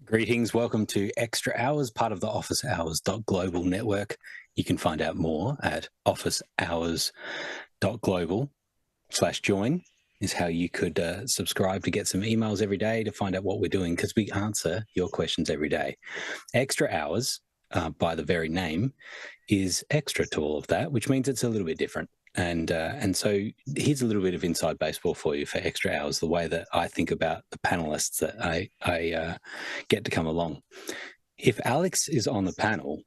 Greetings. Welcome to Extra Hours, part of the Office Hours Global network. You can find out more at officehours.global/join is how you could subscribe to get some emails every day to find out what we're doing, because we answer your questions every day. Extra Hours, by the very name, is extra to all of that, which means it's a little bit different. And so here's a little bit of inside baseball for you for Extra Hours, the way that I think about the panelists that I get to come along. If Alex is on the panel,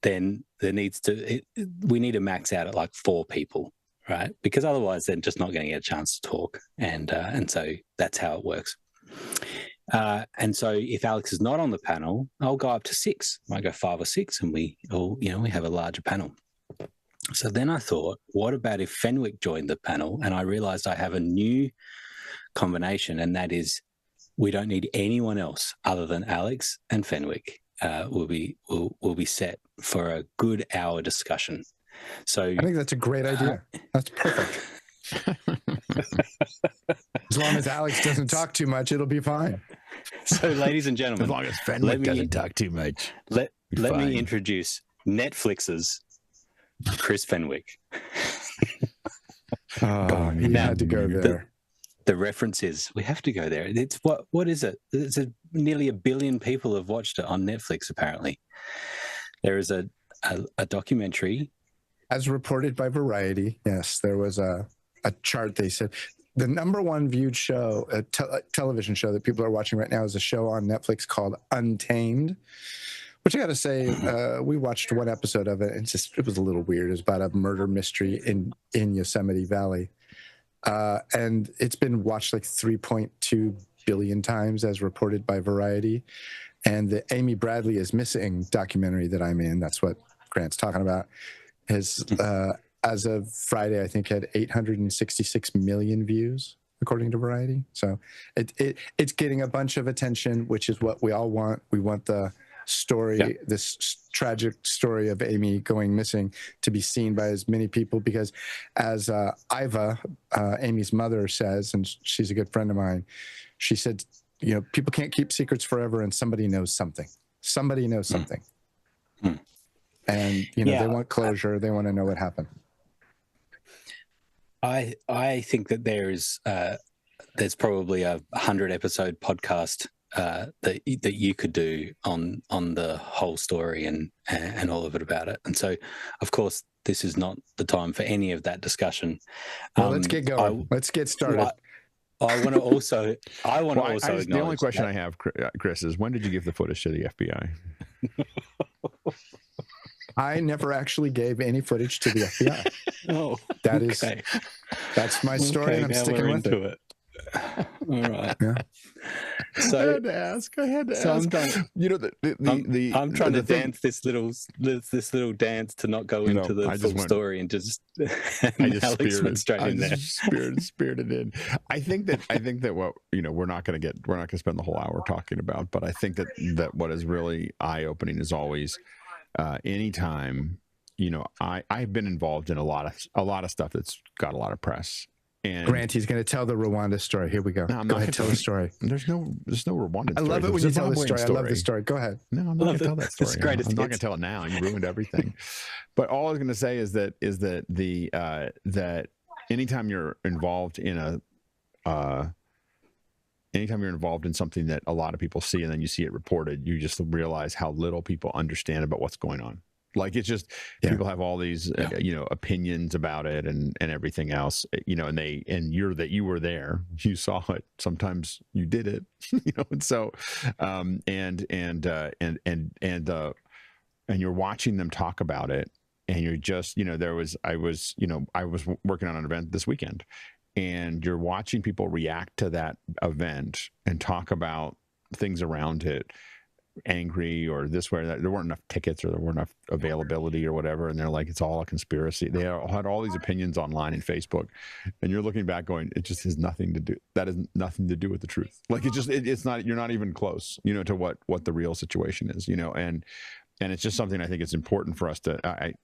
then we need to max out at like 4 people, right? Because otherwise they're just not going to get a chance to talk. And so that's how it works. And so if Alex is not on the panel, I'll go up to 6. I go 5 or 6 and we have a larger panel. So then I thought, what about if Fenwick joined the panel? And I realized I have a new combination, and that is we don't need anyone else other than Alex and Fenwick. We'll be set for a good hour discussion. So I think that's a great idea. That's perfect. As long as Alex doesn't talk too much, it'll be fine. So, ladies and gentlemen, as long as Fenwick doesn't talk too much, let me introduce Netflix's Chris Fenwick. He had to go there. The reference is, we have to go there. It's what is it? It's nearly 1 billion people have watched it on Netflix, apparently. There is a documentary. As reported by Variety, yes, there was a chart. They said the #1 viewed show, a television show that people are watching right now, is a show on Netflix called Untamed, which I got to say, we watched one episode of it. And it was a little weird. It was about a murder mystery in Yosemite Valley. And it's been watched like 3.2 billion times as reported by Variety. And the Amy Bradley is Missing documentary that I'm in, that's what Grant's talking about, has, as of Friday, I think had 866 million views, according to Variety. So it's getting a bunch of attention, which is what we all want. We want the story, this tragic story of Amy going missing, to be seen by as many people, because as Iva, Amy's mother, says, and she's a good friend of mine, she said, people can't keep secrets forever, and somebody knows something. Somebody knows something. And, they want closure. They want to know what happened. I think that there's probably a 100-episode podcast that you could do on the whole story and all of it about it. And so, of course, this is not the time for any of that discussion. Well, let's get going. Let's get started. I want to also acknowledge the only question I have, Chris, is when did you give the footage to the FBI? I never actually gave any footage to the FBI. Oh, that's my story, and I'm sticking with it. All right. Yeah. So I had to ask. So I'm trying to dance this little dance to not go into the full story, and Alex went straight in there. Spirited in. I think that what we're not going to spend the whole hour talking about, but I think that what is really eye opening is always anytime I've been involved in a lot of stuff that's got a lot of press. And Grant, he's going to tell the Rwanda story. Here we go. No, I'm go not ahead, tell the story. There's no Rwanda story. I love it when you tell the story. I love the story. Go ahead. No, I'm not going to tell that story. I'm not going to tell it now. You ruined everything. But all I was going to say is that that anytime you're involved in something that a lot of people see, and then you see it reported, you just realize how little people understand about what's going on. Like, it's just people have all these opinions about it and everything else, and you were there, you saw it, sometimes you did it, and so and you're watching them talk about it, and you're just I was working on an event this weekend, and you're watching people react to that event and talk about things around it, angry or this way or that. There weren't enough tickets, or there weren't enough availability or whatever, and they're like, it's all a conspiracy. They had all these opinions online and Facebook, and you're looking back going, it just has nothing to do with the truth. Like, it's not, you're not even close to what the real situation is, and it's just something I think it's important for us to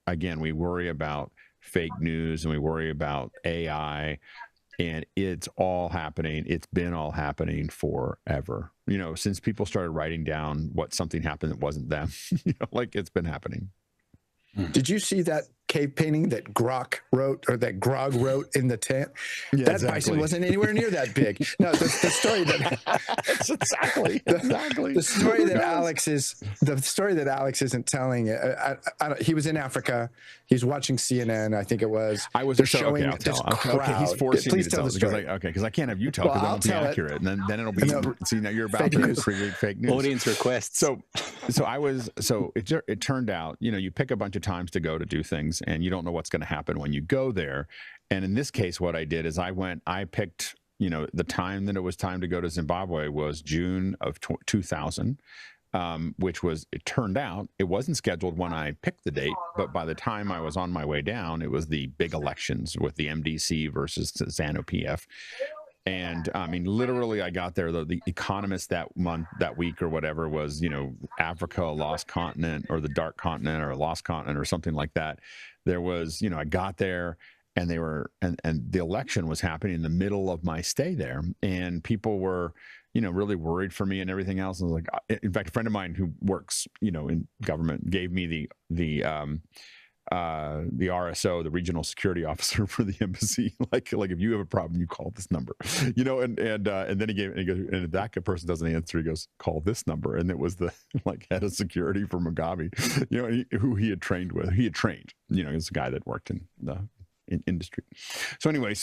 again, we worry about fake news and we worry about AI, And it's all happening. It's been all happening forever. Since people started writing down what something happened that wasn't them, like it's been happening. Did you see that cave painting that Grog wrote in the tent? Yeah, that exactly. bison wasn't anywhere near that big. No, the story that That's exactly the story that Alex isn't telling. He was in Africa. He's watching CNN. I think it was. I was showing I'll tell. this crowd. Okay, he's forcing Please me to tell the story. Because I can't have you tell because I'll that'll be tell it. accurate, and then it'll be. See, now you're about Fake to news. create fake news. Audience requests. So it turned out, you pick a bunch of times to go to do things, and you don't know what's going to happen when you go there. And in this case, what I did is I picked, the time that it was time to go to Zimbabwe was June of 2000, which was, it turned out, it wasn't scheduled when I picked the date, but by the time I was on my way down, it was the big elections with the MDC versus ZANU-PF. And I mean, literally, I got there. The Economist that week or whatever was, Africa, a lost continent, or the dark continent, or a lost continent, or something like that. There was, I got there, and they were, and the election was happening in the middle of my stay there, and people were, really worried for me and everything else. I was like, in fact, a friend of mine who works, in government gave me the RSO, the regional security officer for the embassy, like if you have a problem, you call this number, and then he goes, and if that person doesn't answer, he goes, call this number. And it was the head of security for Mugabe, who he had trained with. He had trained, he's a guy that worked in the industry. So anyway,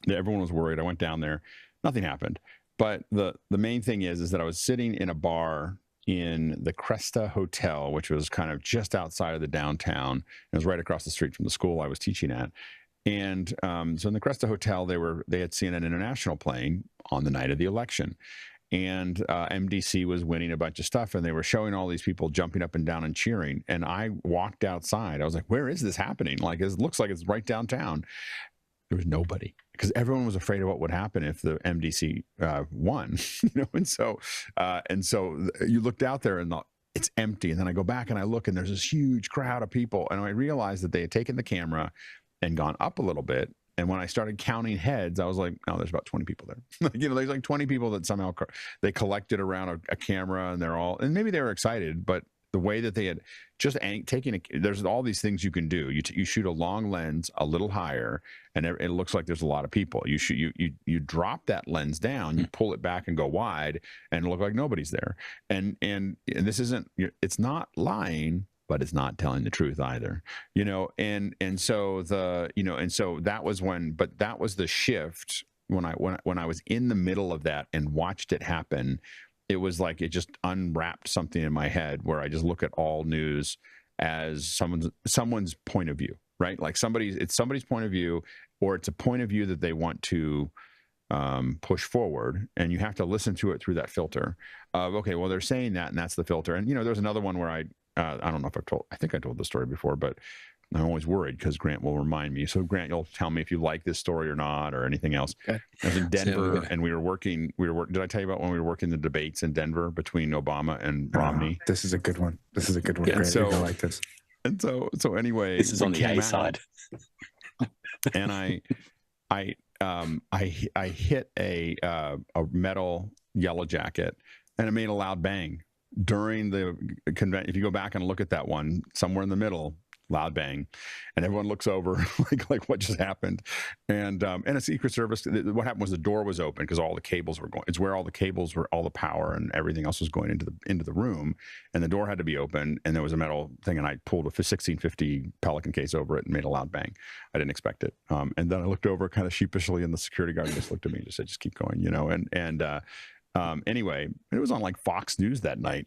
everyone was worried. I went down there, nothing happened. But the main thing is that I was sitting in a bar in the Cresta Hotel, which was kind of just outside of the downtown. It was right across the street from the school I was teaching at. And so in the Cresta Hotel, they had seen an international playing on the night of the election. And MDC was winning a bunch of stuff, and they were showing all these people jumping up and down and cheering. And I walked outside. I was like, where is this happening? Like, it looks like it's right downtown. There was nobody, because everyone was afraid of what would happen if the MDC won, and so you looked out there and it's empty. And then I go back and I look, and there's this huge crowd of people, and I realized that they had taken the camera and gone up a little bit. And when I started counting heads, I was like, oh, there's about 20 people there. There's like 20 people that somehow they collected around a camera, and maybe they were excited, but the way that they had just there's all these things you can do. You shoot a long lens a little higher, and it looks like there's a lot of people. You drop that lens down, you pull it back and go wide, and it look like nobody's there. And this isn't, it's not lying, but it's not telling the truth either. And so that was that was the shift when I was in the middle of that and watched it happen. It was like it just unwrapped something in my head where I just look at all news as someone's point of view, right? Like it's somebody's point of view, or it's a point of view that they want to push forward, and you have to listen to it through that filter of, okay, well, they're saying that, and that's the filter. And there's another one where I don't know if I think I told the story before, but I'm always worried because Grant will remind me. So Grant, you'll tell me if you like this story or not, or anything else. Okay. I was in Denver, and we were working. Did I tell you about when we were working the debates in Denver between Obama and Romney? This is a good one. Yeah, Grant, so, you're gonna like this. And so anyway, this is on the A side. And I hit a metal yellow jacket, and it made a loud bang during the convention. If you go back and look at that one, somewhere in the middle, loud bang, and everyone looks over like what just happened. And a Secret Service, what happened was the door was open because all the cables were going. It's where all the cables were, all the power and everything else was going into the room, and the door had to be open, and there was a metal thing, and I pulled a 1650 Pelican case over it and made a loud bang. I didn't expect it. And then I looked over kind of sheepishly, and the security guard just looked at me and just said, just keep going, anyway, it was on like Fox News that night,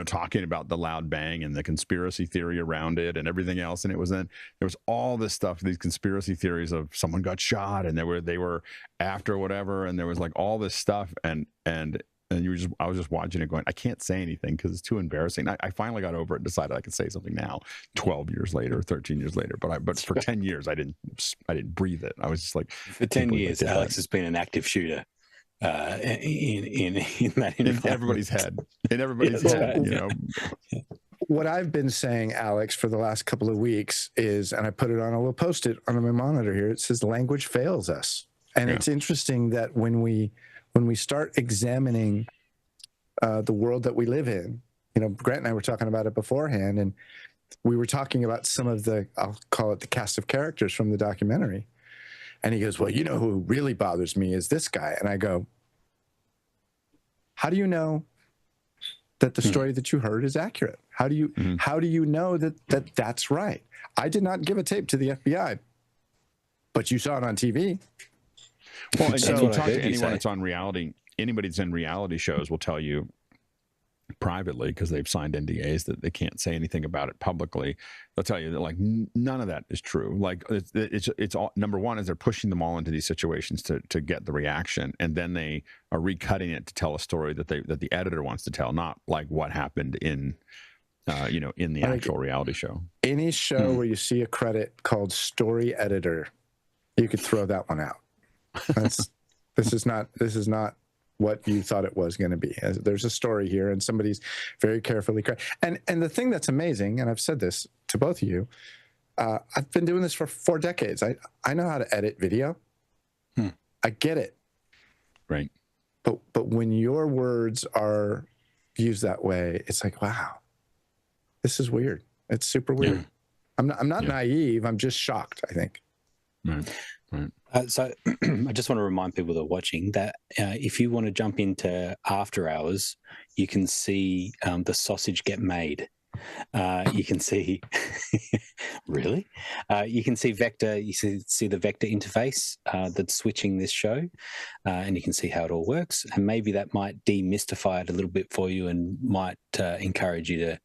talking about the loud bang and the conspiracy theory around it and everything else. And there was all this stuff, these conspiracy theories of someone got shot and they were after whatever. And there was like all this stuff. And I was just watching it going, I can't say anything because it's too embarrassing. I finally got over it and decided I could say something now, 12 years later, 13 years later. But for 10 years, I didn't breathe it. I was just like, for 10 years, Alex has been an active shooter. In that in everybody's head, head, what I've been saying, Alex, for the last couple of weeks is, and I put it on a little post-it on my monitor here, it says language fails us. And it's interesting that when we start examining the world that we live in, Grant and I were talking about it beforehand, and we were talking about some of the, I'll call it the cast of characters from the documentary. And he goes, well, who really bothers me is this guy. And I go, how do you know that the story that you heard is accurate? How do you know that that's right? I did not give a tape to the FBI, but you saw it on TV. Well, and So- you talk to you anyone say. that's on reality, anybody that's in reality shows will tell you privately, because they've signed NDAs that they can't say anything about it publicly. They'll tell you that like none of that is true. Like it's all, number one is they're pushing them all into these situations to get the reaction, and then they are recutting it to tell a story that the editor wants to tell, not like what happened in in the actual reality show. Any show where you see a credit called story editor, you could throw that one out. This is not what you thought it was going to be. There's a story here, and somebody's very carefully. And the thing that's amazing, and I've said this to both of you, I've been doing this for 4 decades. I know how to edit video. I get it. Right. But when your words are used that way, it's like, wow, this is weird. It's super weird. Yeah. I'm not naive. I'm just shocked, I think. Right. So I just want to remind people that are watching that if you want to jump into After Hours, you can see the sausage get made. You can see, really? You can see Vector, you see the Vector interface that's switching this show, and you can see how it all works. And maybe that might demystify it a little bit for you and might encourage you to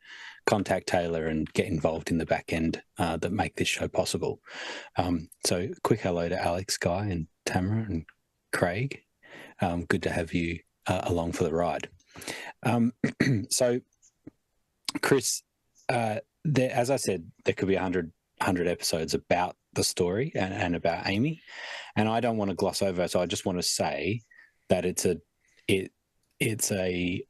contact Taylor and get involved in the back end that make this show possible. So quick hello to Alex, Guy, and Tamara and Craig. Good to have you along for the ride. So, Chris, as I said, there could be 100 episodes about the story and about Amy, and I don't want to gloss over. So I just want to say that it's a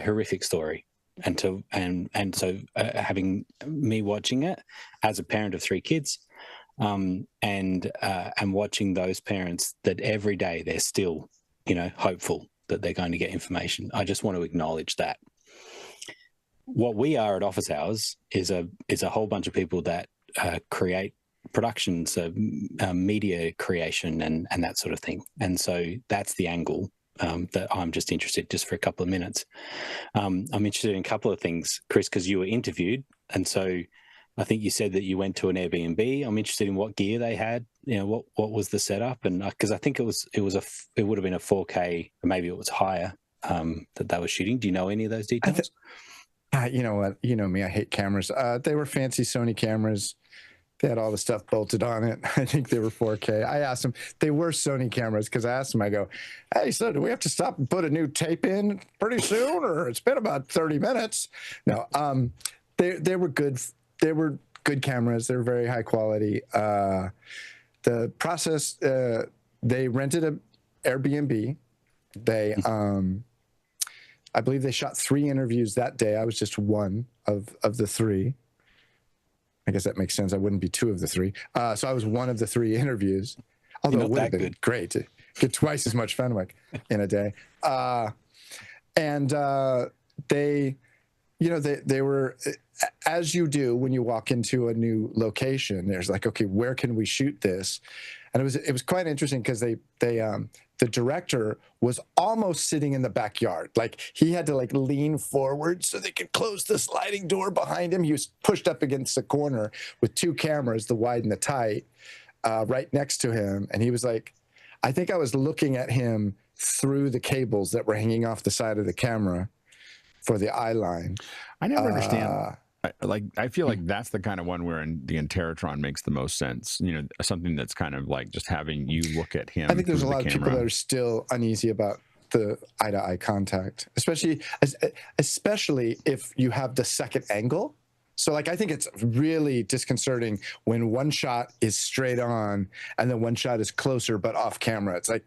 horrific story. And so having me watching it as a parent of 3 kids, and watching those parents that every day they're still, hopeful that they're going to get information. I just want to acknowledge that. What we are at Office Hours is a whole bunch of people that create productions, media creation, and that sort of thing. And so that's the angle that I'm just interested, just for a couple of minutes. I'm interested in a couple of things, Chris, because you were interviewed, and so I think you said that you went to an Airbnb. I'm interested in what gear they had. What was the setup, and because I think it would have been a 4K, or maybe it was higher that they were shooting. Do you know any of those details? You know what? You know me. I hate cameras. They were fancy Sony cameras. They had all the stuff bolted on it. I think they were 4K. I asked them, they were Sony cameras, because I asked them, I go, hey, so do we have to stop and put a new tape in pretty soon? Or it's been about 30 minutes. No, they were good. They were good cameras. They were very high quality. The process, they rented an Airbnb. They, I believe they shot 3 interviews that day. I was just one of the 3. I guess that makes sense. I wouldn't be 2 of the 3. So I was one of the 3 interviews. Although it would have been great to get twice as much Fenwick in a day. And they were, as you do when you walk into a new location, there's like, okay, where can we shoot this? And it was quite interesting, because the director was almost sitting in the backyard. Like, he had to lean forward so they could close the sliding door behind him. He was pushed up against the corner with 2 cameras, the wide and the tight, right next to him. And he was like, I think I was looking at him through the cables that were hanging off the side of the camera for the eye line. I never understand. I feel like that's the kind of one where the Interrotron makes the most sense. Something that's kind of like just having you look at him. I think there's a lot of people that are still uneasy about the eye-to-eye contact, especially if you have the second angle. So I think it's really disconcerting when one shot is straight on and then one shot is closer but off camera. It's like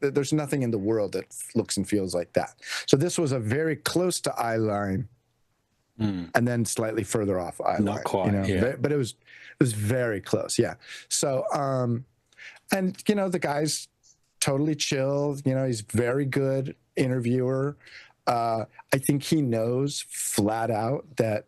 there's nothing in the world that looks and feels like that. So this was a very close to eye line and then slightly further off eye line. Not quite, yeah. But it was very close. Yeah. So, and the guy's totally chill. He's very good interviewer. I think he knows flat out that,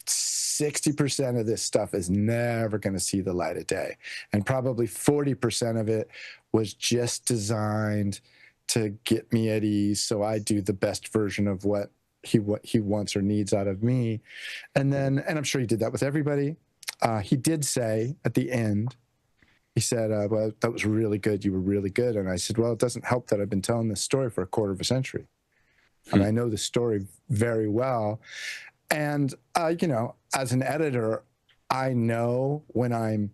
60% of this stuff is never going to see the light of day. And probably 40% of it was just designed to get me at ease, so I do the best version of what he wants or needs out of me. And I'm sure he did that with everybody. He did say at the end, he said, well, that was really good. You were really good. And I said, well, it doesn't help that I've been telling this story for a quarter of a century. And I know the story very well. And, as an editor, I know when I'm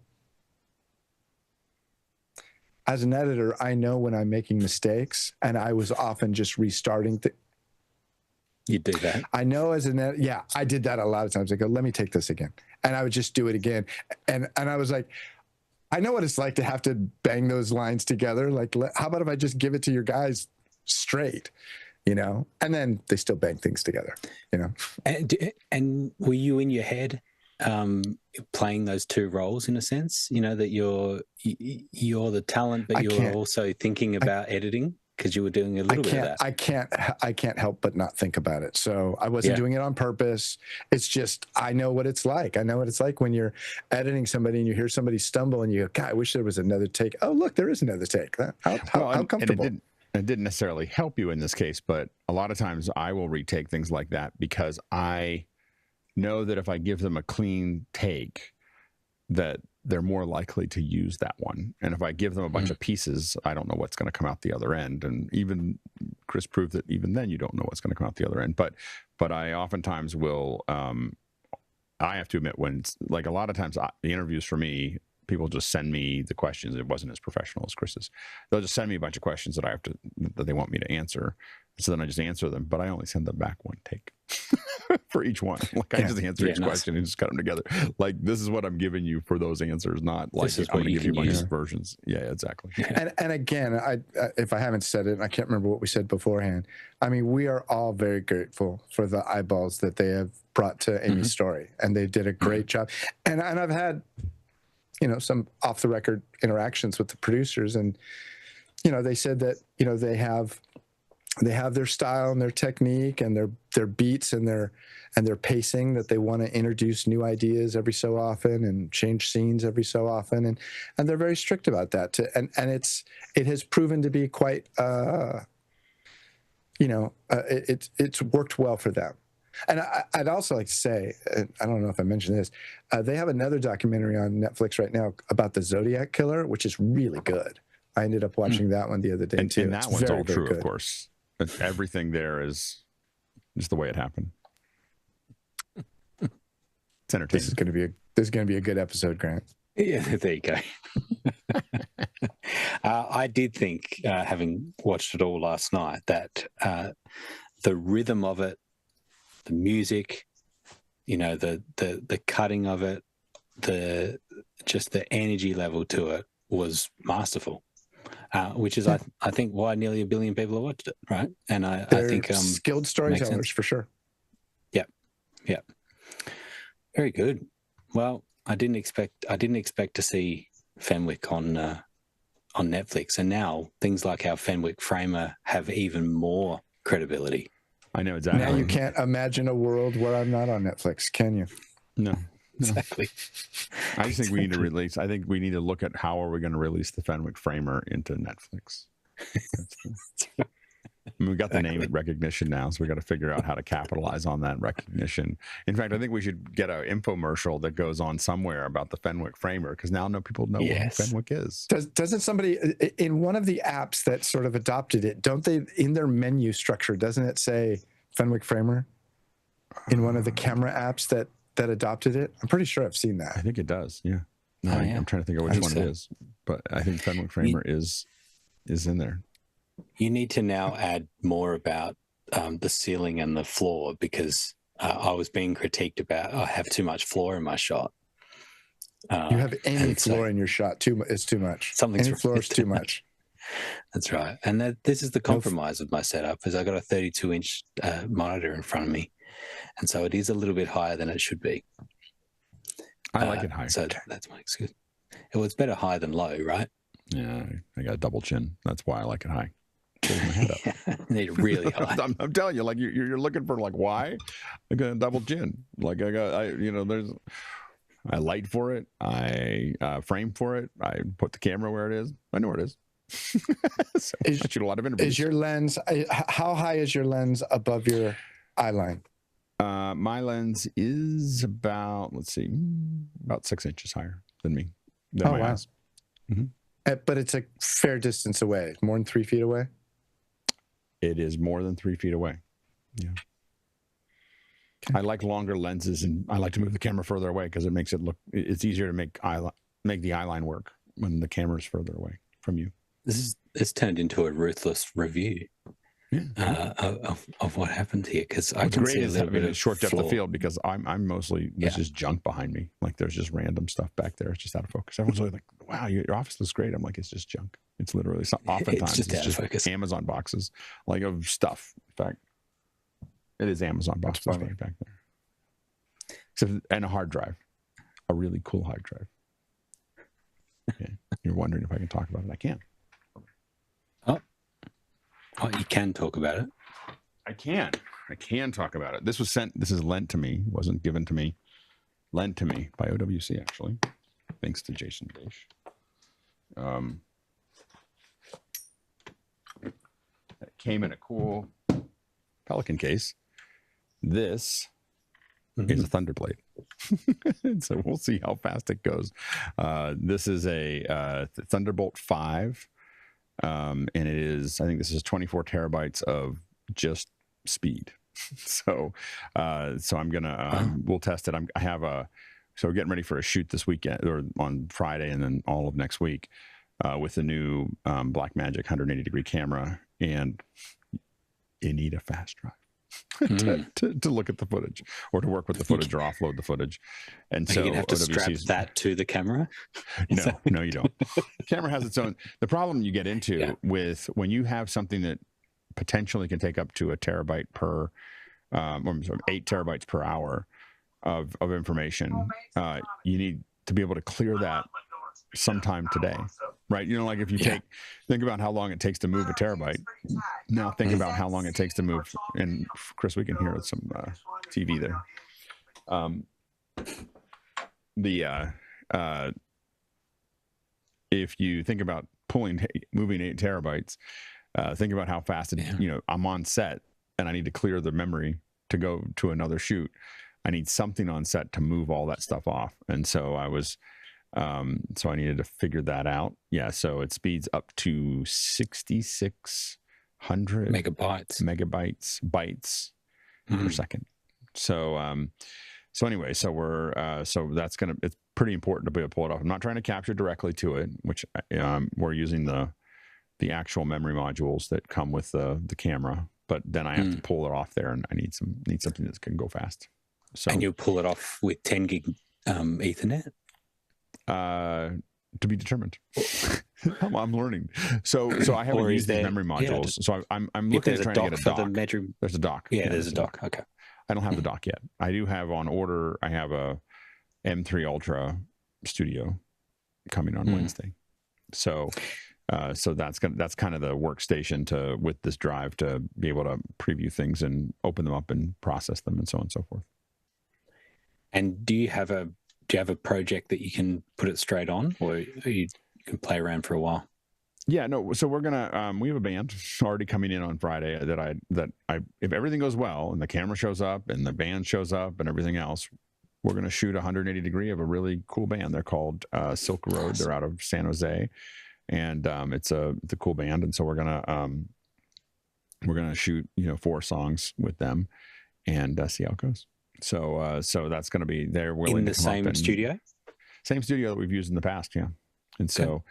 making mistakes, and I was often just restarting. You do that? I know yeah, I did that a lot of times. I go, let me take this again. And I would just do it again. And I was like, I know what it's like to have to bang those lines together. Like, how about if I just give it to your guys straight, and then they still bang things together, And were you in your head playing those two roles in a sense, that you're the talent, but you're also thinking about editing because you were doing a little bit of that? I can't help but not think about it. So I wasn't doing it on purpose. It's just, I know what it's like. I know what it's like when you're editing somebody and you hear somebody stumble and you go, God, I wish there was another take. Oh, look, there is another take. How comfortable. And it didn't necessarily help you in this case, but a lot of times I will retake things like that because I know that if I give them a clean take, that they're more likely to use that one. And if I give them a bunch of pieces, I don't know what's going to come out the other end. And even Chris proved that even then you don't know what's going to come out the other end. But I oftentimes will, I have to admit, when like a lot of times the interviews for me, people just send me the questions. It wasn't as professional as Chris's. They'll just send me a bunch of questions that they want me to answer. So then I just answer them, but I only send them back one take for each one. Like I just answer each question and just cut them together. Like, this is what I'm giving you for those answers, not like I'm going to give you a bunch of versions. Yeah, exactly. And again, if I haven't said it, I can't remember what we said beforehand. I mean, we are all very grateful for the eyeballs that they have brought to Amy's story, and they did a great job. And I've had, some off the record interactions with the producers, and, they said that, they have their style and their technique and their beats and their pacing, that they want to introduce new ideas every so often and change scenes every so often, and they're very strict about that. And it has proven to be quite it's worked well for them. And I'd also like to say, I don't know if I mentioned this, they have another documentary on Netflix right now about the Zodiac Killer, which is really good. I ended up watching that one the other day too. And that one's very, all true, of course. Everything there is just the way it happened. It's entertaining. This is going to be a good episode, Grant. Yeah, there you go. I did think, having watched it all last night, that the rhythm of it, the music, the cutting of it, just the energy level to it was masterful. Which is, I think, why nearly 1 billion people have watched it, right? And I think skilled storytellers for sure. Yeah. Very good. Well, I didn't expect to see Fenwick on Netflix, and now things like our Fenwick Framer have even more credibility. I know exactly. Now you can't imagine a world where I'm not on Netflix, can you? No. Exactly. I just think we need to release. I think we need to look at how are we going to release the Fenwick Framer into Netflix. We got the name recognition now, so we got to figure out how to capitalize on that recognition. In fact, I think we should get an infomercial that goes on somewhere about the Fenwick Framer, because now people know what Fenwick is. Doesn't somebody in one of the apps that sort of adopted it? Don't they, in their menu structure, doesn't it say Fenwick Framer in one of the camera apps that adopted it? I'm pretty sure I've seen that. I think it does. Yeah. No, I'm trying to think of which one it is, but I think Fenwick Framer is in there. You need to now add more about the ceiling and the floor, because I was being critiqued about I have too much floor in my shot. You have any floor in your shot. It's too much. Any floor is too much. That's right. And this is the compromise of my setup, is I got a 32-inch monitor in front of me, and so it is a little bit higher than it should be. I like it high. So that's my excuse. Well, it's better high than low, right? Yeah, I got a double chin. That's why I like it high. Pulls my head up. Need it really high. I'm telling you, like you're looking for like why? I got a double chin. Like there's I light for it. I frame for it. I put the camera where it is. I know where it is. So I shoot a lot of interviews. Is your lens? How high is your lens above your eye line? My lens is about, let's see, about 6 inches higher than me. Oh, wow. Mm-hmm. But it's a fair distance away, more than 3 feet away? It is more than 3 feet away. Yeah. Okay. I like longer lenses, and I like to move the camera further away because it makes it look, it's easier to make the eye line work when the camera is further away from you. This turned into a ruthless review. Yeah. Of what happened here, because I can see a little bit of short depth of field, because I'm mostly, there's just junk behind me. Like there's just random stuff back there. It's just out of focus. Everyone's really like, wow, your office looks great. I'm like, it's just junk. It's literally, oftentimes it's just Amazon boxes, like of stuff. In fact, it is Amazon boxes right back there. And a hard drive, a really cool hard drive. Okay. You're wondering if I can talk about it. I can. Oh, you can talk about it. I can talk about it. This is lent to me. It wasn't given to me. Lent to me by OWC, actually. Thanks to Jason Daish. It came in a cool Pelican case. This is a Thunderblade. So we'll see how fast it goes. This is a Thunderbolt 5. And it is, I think this is 24 terabytes of just speed. So I'm gonna we'll test it. So we're getting ready for a shoot this weekend, or on Friday, and then all of next week with the new Blackmagic 180-degree camera, and you need a fast drive to look at the footage, or to work with the footage, or offload the footage. And so you have to strap that to the camera. No, you don't. The camera has its own. The problem you get into with when you have something that potentially can take up to a terabyte per, or 8 terabytes per hour of information, you need to be able to clear that sometime today, right? Like if you think about how long it takes to move a terabyte. Now think about how long it takes to move. And Chris, we can hear some TV there. If you think about moving 8 terabytes, think about how fast I'm on set and I need to clear the memory to go to another shoot. I need something on set to move all that stuff off. And so I needed to figure that out. Yeah. So it speeds up to 6,600 bytes per second. So anyway, so that's it's pretty important to be able to pull it off. I'm not trying to capture directly to it, which we're using the actual memory modules that come with the camera, but then I have to pull it off there, and I need something that can go fast. So, and you pull it off with 10 gig Ethernet? To be determined. I'm learning. So I haven't used these memory modules. So I'm looking at trying to get a dock. There's a dock. Yeah, there's a dock. Okay. I don't have the dock yet. I do have on order. I have a M3 Ultra Studio coming on Wednesday. So that's kind of the workstation with this drive to be able to preview things and open them up and process them and so on and so forth. And do you have a project that you can put it straight on, or you can play around for a while? Yeah, no. So we're gonna we have a band already coming in on Friday that if everything goes well and the camera shows up and the band shows up and everything else, we're gonna shoot 180 degree of a really cool band. They're called Silk Road. They're out of San Jose, and it's a cool band. And so we're gonna shoot 4 songs with them and see how it goes. So that's going to be, they're willing in the to come same studio? Same studio that we've used in the past. Yeah. And so,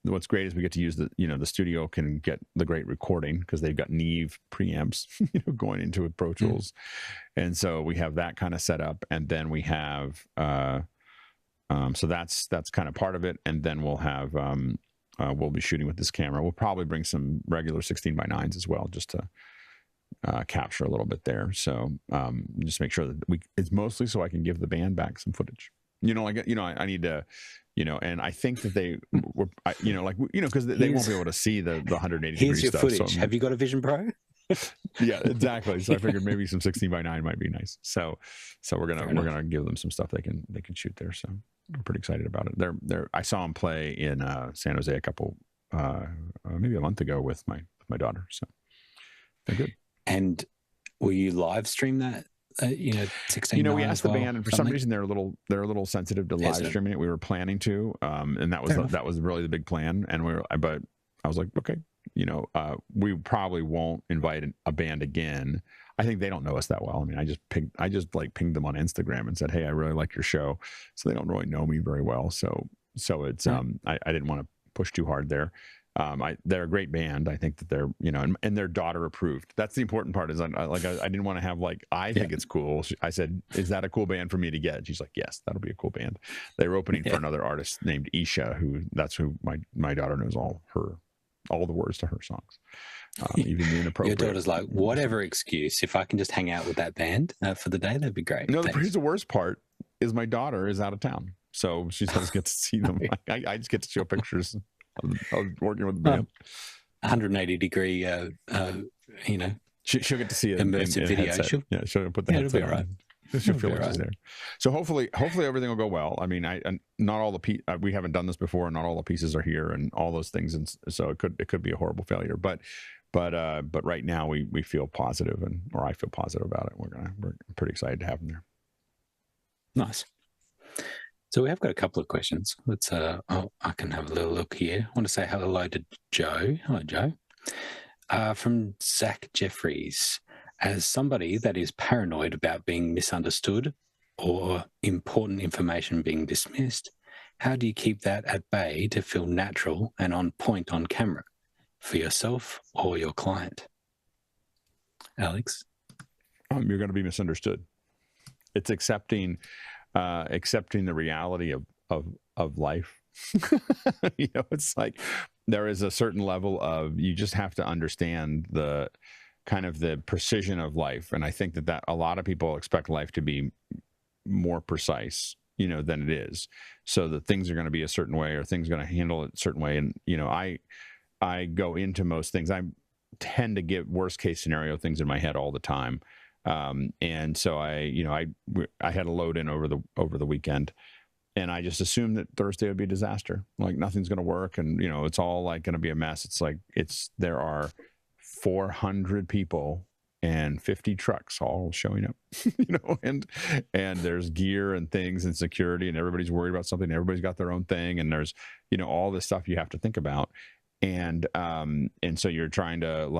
what's great is we get to use the studio can get the great recording because they've got Neve preamps, going into Pro Tools. And so we have that kind of set up, and then we have, so that's kind of part of it. And then we'll have, we'll be shooting with this camera. We'll probably bring some regular 16:9s as well, just to capture a little bit there. So just make sure that it's mostly so I can give the band back some footage. I need to, and I think that they were, because they won't be able to see the 180 Here's degree your stuff. footage. So, Have you got a Vision Pro? yeah, exactly. So I figured maybe some 16:9 might be nice. So we're gonna give them some stuff they can shoot there. So I'm pretty excited about it. I saw them play in San Jose a couple maybe a month ago with my daughter. So they're good. And will you live stream that? 16:9. We asked the band, and for some reason they're a little sensitive to live streaming it. We were planning to, and that was really the big plan. And but I was like, okay, we probably won't invite a band again. I think they don't know us that well. I mean, I just pinged them on Instagram and said, hey, I really like your show. So they don't really know me very well. So it's I didn't want to push too hard there. They're a great band. I think that they're, and their daughter approved. That's the important part. Is I didn't want to have I think it's cool. I said, is that a cool band for me to get? She's like, yes, that'll be a cool band. They were opening for another artist named Isha, that's who my daughter knows all the words to her songs, even the inappropriate. Your daughter's like, whatever excuse, if I can just hang out with that band for the day, that'd be great. Here's the worst part is my daughter is out of town, so she doesn't get to see them. I just get to show pictures. I was working with the band. 180 degree, she'll get to see it immersive video. She'll put the headset on. Right. She'll feel like she's there. So hopefully everything will go well. I mean, not all we haven't done this before, and not all the pieces are here, and all those things, and so it could be a horrible failure. But right now we feel positive, or I feel positive about it. We're pretty excited to have them there. Nice. So we have got a couple of questions. Let's I can have a little look here. I want to say hello to Joe. Hello, Joe. From Zach Jeffries. As somebody that is paranoid about being misunderstood or important information being dismissed, how do you keep that at bay to feel natural and on point on camera for yourself or your client? Alex? You're going to be misunderstood. It's accepting the reality of life. It's like there is a certain level of, you just have to understand the kind of the precision of life. And I think that a lot of people expect life to be more precise, than it is. So that things are going to be a certain way, or things are going to handle it a certain way. And, I go into most things. I tend to get worst case scenario things in my head all the time. And so I had a load in over the weekend, and I just assumed that Thursday would be a disaster. Like nothing's going to work. And, it's all like going to be a mess. It's like, there are 400 people and 50 trucks all showing up, and there's gear and things and security, and everybody's worried about something. Everybody's got their own thing. And there's, all this stuff you have to think about. And so you're trying to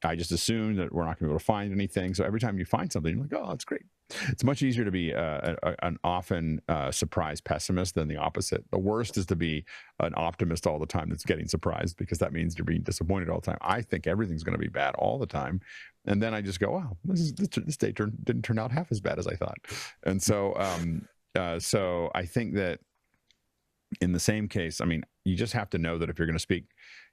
I just assume that we're not going to be able to find anything. So every time you find something, you're like, oh, that's great. It's much easier to be an often surprised pessimist than the opposite. The worst is to be an optimist all the time that's getting surprised, because that means you're being disappointed all the time. I think everything's going to be bad all the time. And then I just go, wow, this day didn't turn out half as bad as I thought. And so, so I think that in the same case, I mean, you just have to know that if you're going to speak,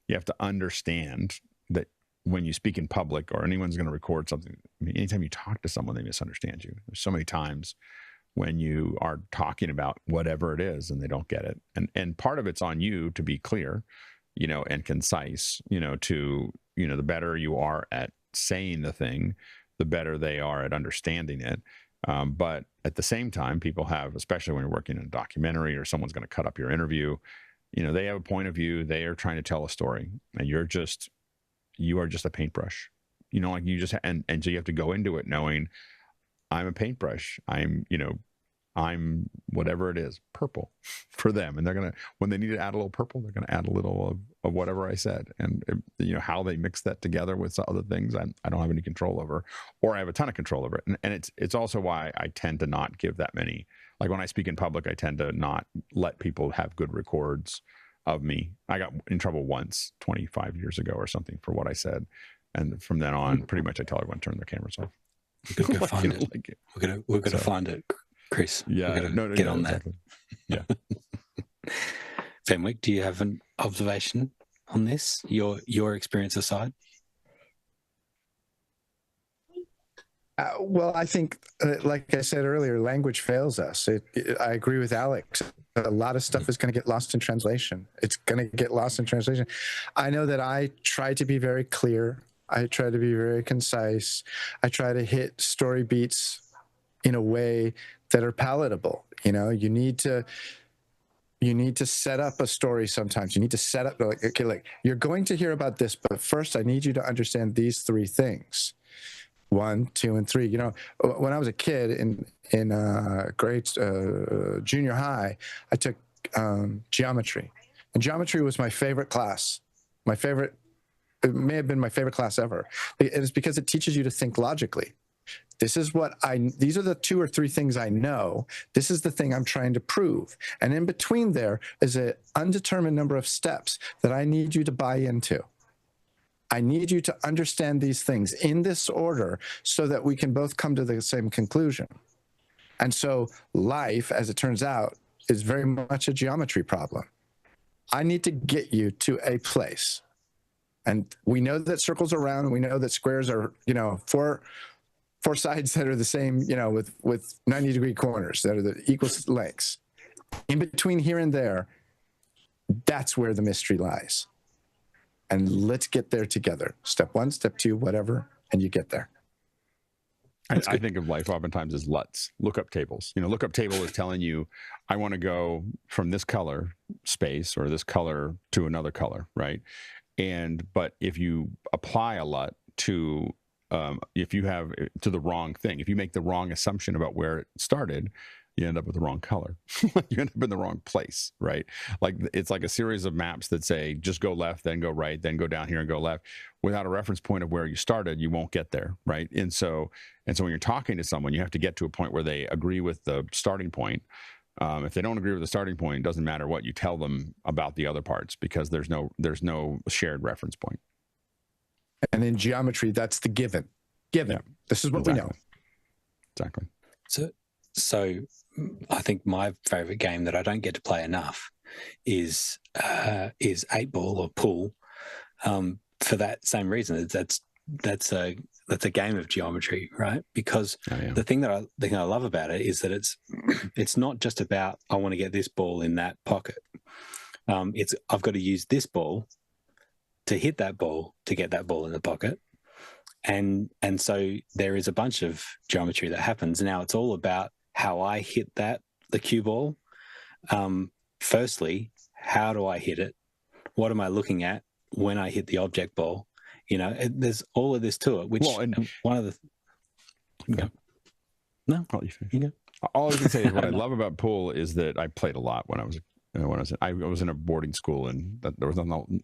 you have to understand that when you speak in public, or anyone's going to record something, I mean, anytime you talk to someone, they misunderstand you. There's so many times when you are talking about whatever it is and they don't get it. And part of it's on you to be clear, and concise, the better you are at saying the thing, the better they are at understanding it. But at the same time, people have, especially when you're working in a documentary or someone's going to cut up your interview, they have a point of view. They are trying to tell a story, and you are just a paintbrush, and so you have to go into it knowing I'm a paintbrush. I'm whatever it is, purple for them. And they're going to, when they need to add a little purple, they're going to add a little of whatever I said. And how they mix that together with some other things, I don't have any control over, or I have a ton of control over it. And it's also why I tend to not give that many, like when I speak in public, I tend to not let people have good records of me. I got in trouble once 25 years ago or something for what I said. And from then on, pretty much I tell everyone to turn their cameras off. We're going to find it. We're going to find it, Chris. Yeah. Get on exactly. that. Yeah. Fenwick, do you have an observation on this? Your experience aside. Well, I think, like I said earlier, language fails us. I agree with Alex. A lot of stuff is going to get lost in translation. It's going to get lost in translation. I know that I try to be very clear. I try to be very concise. I try to hit story beats in a way that are palatable. You know, you need to set up a story sometimes. You need to set up, like, okay, like, you're going to hear about this, but first I need you to understand these three things. 1, 2, and 3. You know, when I was a kid in junior high, I took geometry, and geometry was my favorite class. It may have been my favorite class ever. It's because it teaches you to think logically. These are the 2 or 3 things I know. This is the thing I'm trying to prove. And in between there is an undetermined number of steps that I need you to buy into. I need you to understand these things in this order so that we can both come to the same conclusion. And so life, as it turns out, is very much a geometry problem. I need to get you to a place. And we know that circles are round, and we know that squares are, you know, four sides that are the same, you know, with 90-degree corners that are the equal lengths. In between here and there, that's where the mystery lies. And let's get there together. Step 1, step 2, whatever, and you get there. I think of life oftentimes as LUTs, lookup tables. You know, lookup table is telling you, I want to go from this color space or this color to another color, right? But if you apply a LUT to, if you have to the wrong thing, if you make the wrong assumption about where it started, you end up with the wrong color. You end up in the wrong place, right? Like, it's like a series of maps that say, just go left, then go right, then go down here and go left. Without a reference point of where you started, you won't get there, right? And so when you're talking to someone, you have to get to a point where they agree with the starting point. If they don't agree with the starting point, it doesn't matter what you tell them about the other parts, because there's no shared reference point. And in geometry, that's the given. Yeah, this is what we know. Exactly. So I think my favorite game that I don't get to play enough is 8-ball or pool. For that same reason, that's a game of geometry, right? Because the thing that I love about it is that it's not just about, I want to get this ball in that pocket. I've got to use this ball to hit that ball to get that ball in the pocket. And so there is a bunch of geometry that happens. Now it's all about how I hit the cue ball. Firstly, how do I hit it? What am I looking at when I hit the object ball? You know, there's all of this to it, which one of the... No? All I was going to say is what I love about pool is that I played a lot when I was in a boarding school, and there was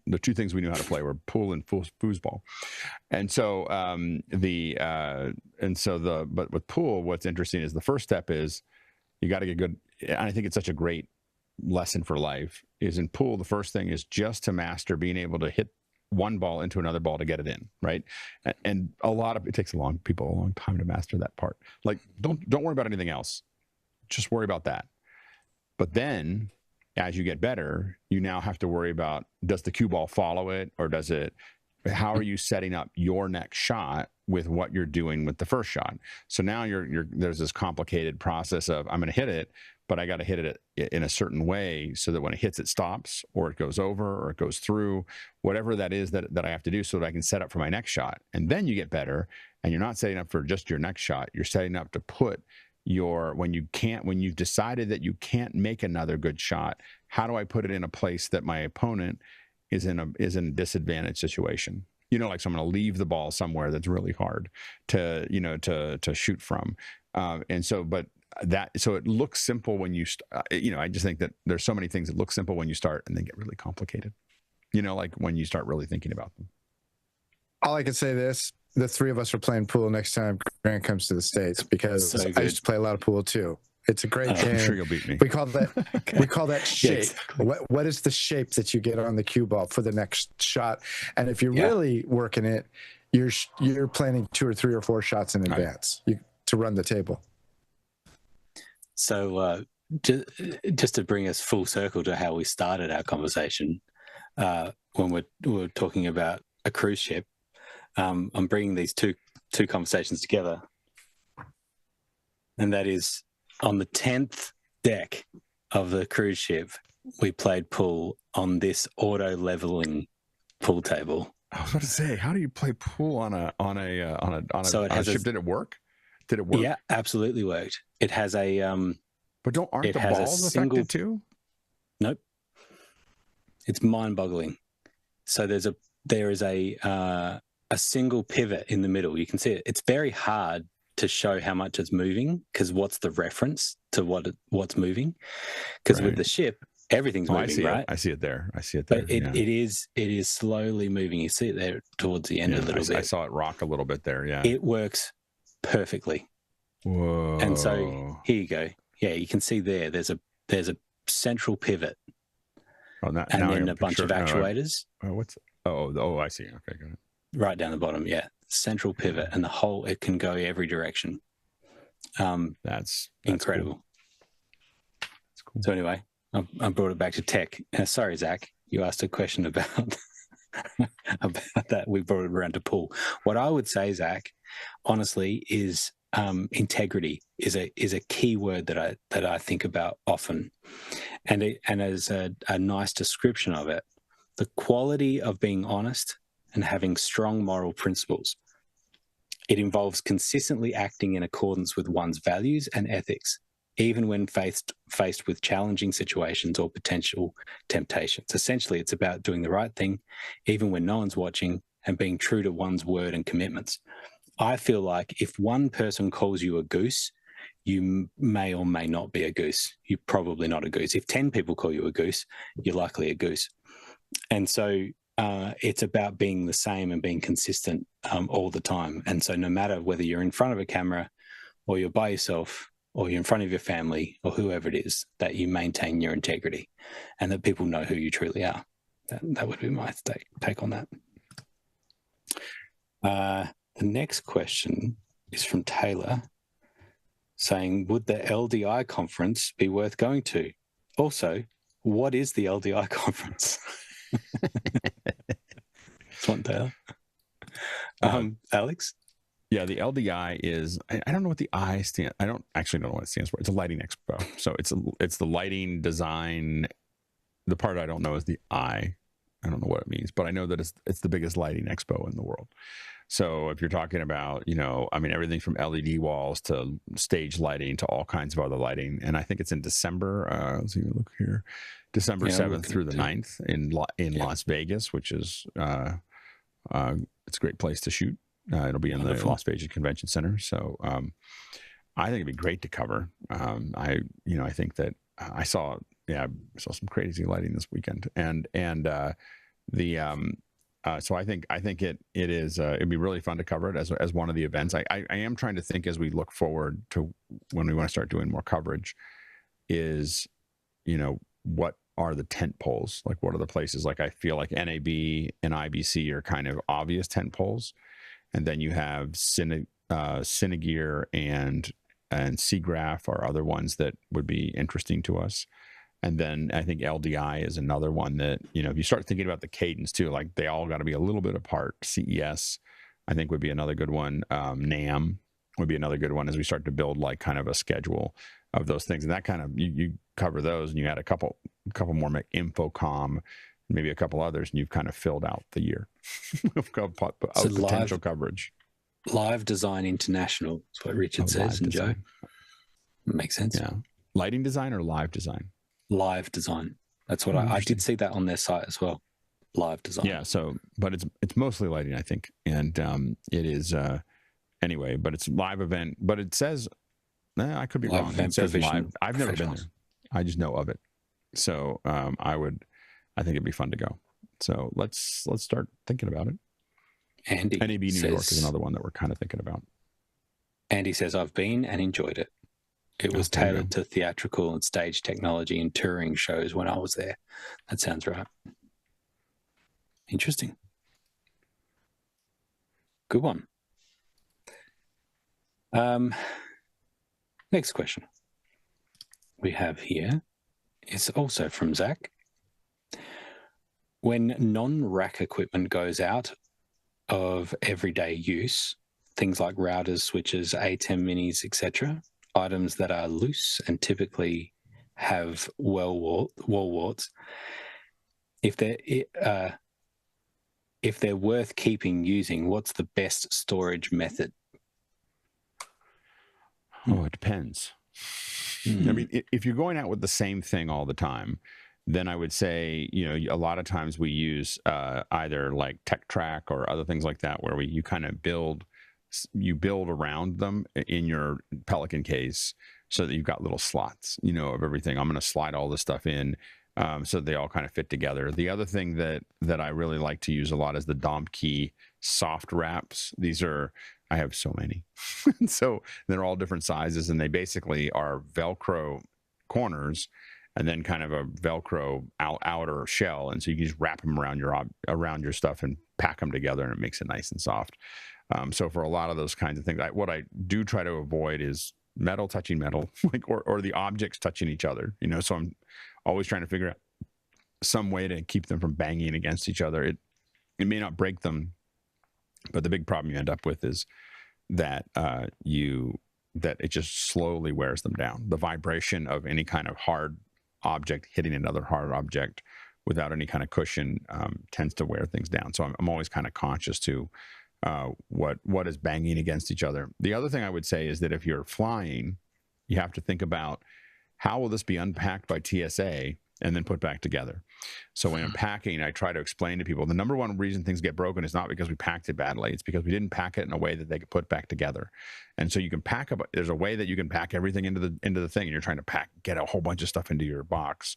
the 2 things we knew how to play were pool and foosball. And so but with pool, what's interesting is the first step is you got to get good. And I think it's such a great lesson for life is in pool. The first thing is just to master being able to hit one ball into another ball to get it in, right? And it takes a long time to master that part. Like, don't worry about anything else. Just worry about that. But then, as you get better, you now have to worry about, does the cue ball follow it, or does it? How are you setting up your next shot with what you're doing with the first shot? So now there's this complicated process of, I'm going to hit it, but I got to hit it in a certain way so that when it hits, it stops, or it goes over, or it goes through, whatever that is that I have to do so that I can set up for my next shot. And then you get better, and you're not setting up for just your next shot. You're setting up to put when you've decided that you can't make another good shot, how do I put it in a place that my opponent is in a disadvantaged situation? You know, like, so I'm going to leave the ball somewhere that's really hard to shoot from. So it looks simple when you, I just think that there's so many things that look simple when you start and then get really complicated, like when you start really thinking about them. All I can say this, the 3 of us are playing pool next time Grant comes to the States, because I used to play a lot of pool too. It's a great game. I'm sure you'll beat me. We call that shape. Yeah, exactly. What is the shape that you get on the cue ball for the next shot? And if you're really working it, you're planning 2 or 3 or 4 shots in advance to run the table. So just to bring us full circle to how we started our conversation, when we're talking about a cruise ship, I'm bringing these two conversations together, and that is on the 10th deck of the cruise ship, we played pool on this auto leveling pool table. I was about to say, how do you play pool on a ship? Did it work? Did it work? Yeah, absolutely worked. It has a but aren't the balls affected too? Nope. It's mind-boggling. So there is a single pivot in the middle. You can see it. It's very hard to show how much it's moving, because what's the reference to what's moving? Because with the ship, everything's moving, right? I see it there. But it is slowly moving. You see it there towards the end a little bit. I saw it rock a little bit there. Yeah, it works perfectly. Whoa! And so here you go. Yeah, you can see there's a central pivot, and then a bunch of actuators. Oh, I see. Okay, got it. Right down the bottom, yeah, central pivot, and the whole, it can go every direction. That's incredible. Cool. That's cool. So anyway, I brought it back to tech. Sorry, Zach, you asked a question about that. We brought it around to pool. What I would say, Zach, honestly, is integrity is a key word that I think about often, and as a nice description of it, the quality of being honest and having strong moral principles. It involves consistently acting in accordance with one's values and ethics, even when faced with challenging situations or potential temptations. Essentially, it's about doing the right thing, even when no one's watching, and being true to one's word and commitments. I feel like if one person calls you a goose, you may or may not be a goose. You're probably not a goose. If 10 people call you a goose, you're likely a goose. And so it's about being the same and being consistent all the time. And so no matter whether you're in front of a camera or you're by yourself or you're in front of your family or whoever it is, that you maintain your integrity and that people know who you truly are. That would be my take on that. The next question is from Taylor, saying, would the LDI conference be worth going to? Also, what is the LDI conference? That's one, Taylor. Alex? Yeah, the LDI is, I don't know what the I stand. I don't actually know what it stands for. It's a lighting expo. So it's the lighting design. The part I don't know is the I. I don't know what it means, but I know that it's the biggest lighting expo in the world. So if you're talking about, everything from LED walls to stage lighting to all kinds of other lighting, and I think it's in December. Let's see, look here, December 7th through the 9th in Las Vegas, which is it's a great place to shoot. It'll be in the Las Vegas Convention Center. So I think it'd be great to cover. I think that I saw some crazy lighting this weekend, so I think it is it'd be really fun to cover it as one of the events. I am trying to think as we look forward to when we want to start doing more coverage is, what are the tent poles? Like, what are the places? Like, I feel like NAB and IBC are kind of obvious tent poles. And then you have Cinegear and Seagraph are other ones that would be interesting to us. And then I think LDI is another one that, if you start thinking about the cadence too, like they all got to be a little bit apart. CES, I think, would be another good one. NAM would be another good one as we start to build like kind of a schedule of those things. And that kind of, you cover those and you add a couple more, Infocom, maybe a couple others, and you've kind of filled out the year of potential coverage. Live Design International is what Richard says, and Joe. Makes sense. Yeah. Lighting design or live design? Live design. That's what I did see that on their site as well. Live design. Yeah. So, but it's mostly lighting, I think, and it is anyway. But it's live event. But it says, I could be wrong. It says live. I've never been there. I just know of it. So I think it'd be fun to go. So let's start thinking about it. Andy NAB New York is another one that we're kind of thinking about. Andy says, I've been and enjoyed it. It was tailored to theatrical and stage technology and touring shows when I was there. That sounds right. Interesting. Good one. Next question. we have here is also from Zach. When non-rack equipment goes out of everyday use, things like routers, switches, ATEM minis, etc., items that are loose and typically have wall warts, if they're worth keeping using, what's the best storage method? Oh, it depends. I mean, if you're going out with the same thing all the time, then I would say, a lot of times we use either like TechTrack or other things like that, where you kind of build around them in your Pelican case so that you've got little slots, of everything. I'm going to slide all this stuff in so they all kind of fit together. The other thing that I really like to use a lot is the Domkey soft wraps. I have so many. So they're all different sizes, and they basically are Velcro corners and then kind of a Velcro outer shell. And so you can just wrap them around your stuff and pack them together, and it makes it nice and soft. So for a lot of those kinds of things, what I do try to avoid is metal touching metal, or the objects touching each other. So I'm always trying to figure out some way to keep them from banging against each other. It may not break them, but the big problem you end up with is that it just slowly wears them down. The vibration of any kind of hard object hitting another hard object without any kind of cushion tends to wear things down. So I'm always kind of conscious to what is banging against each other. The other thing I would say is that if you're flying, you have to think about how will this be unpacked by TSA and then put back together. So when I'm packing, I try to explain to people the number one reason things get broken is not because we packed it badly. It's because we didn't pack it in a way that they could put back together. And so you can there's a way that you can pack everything into the thing, and you're trying to get a whole bunch of stuff into your box,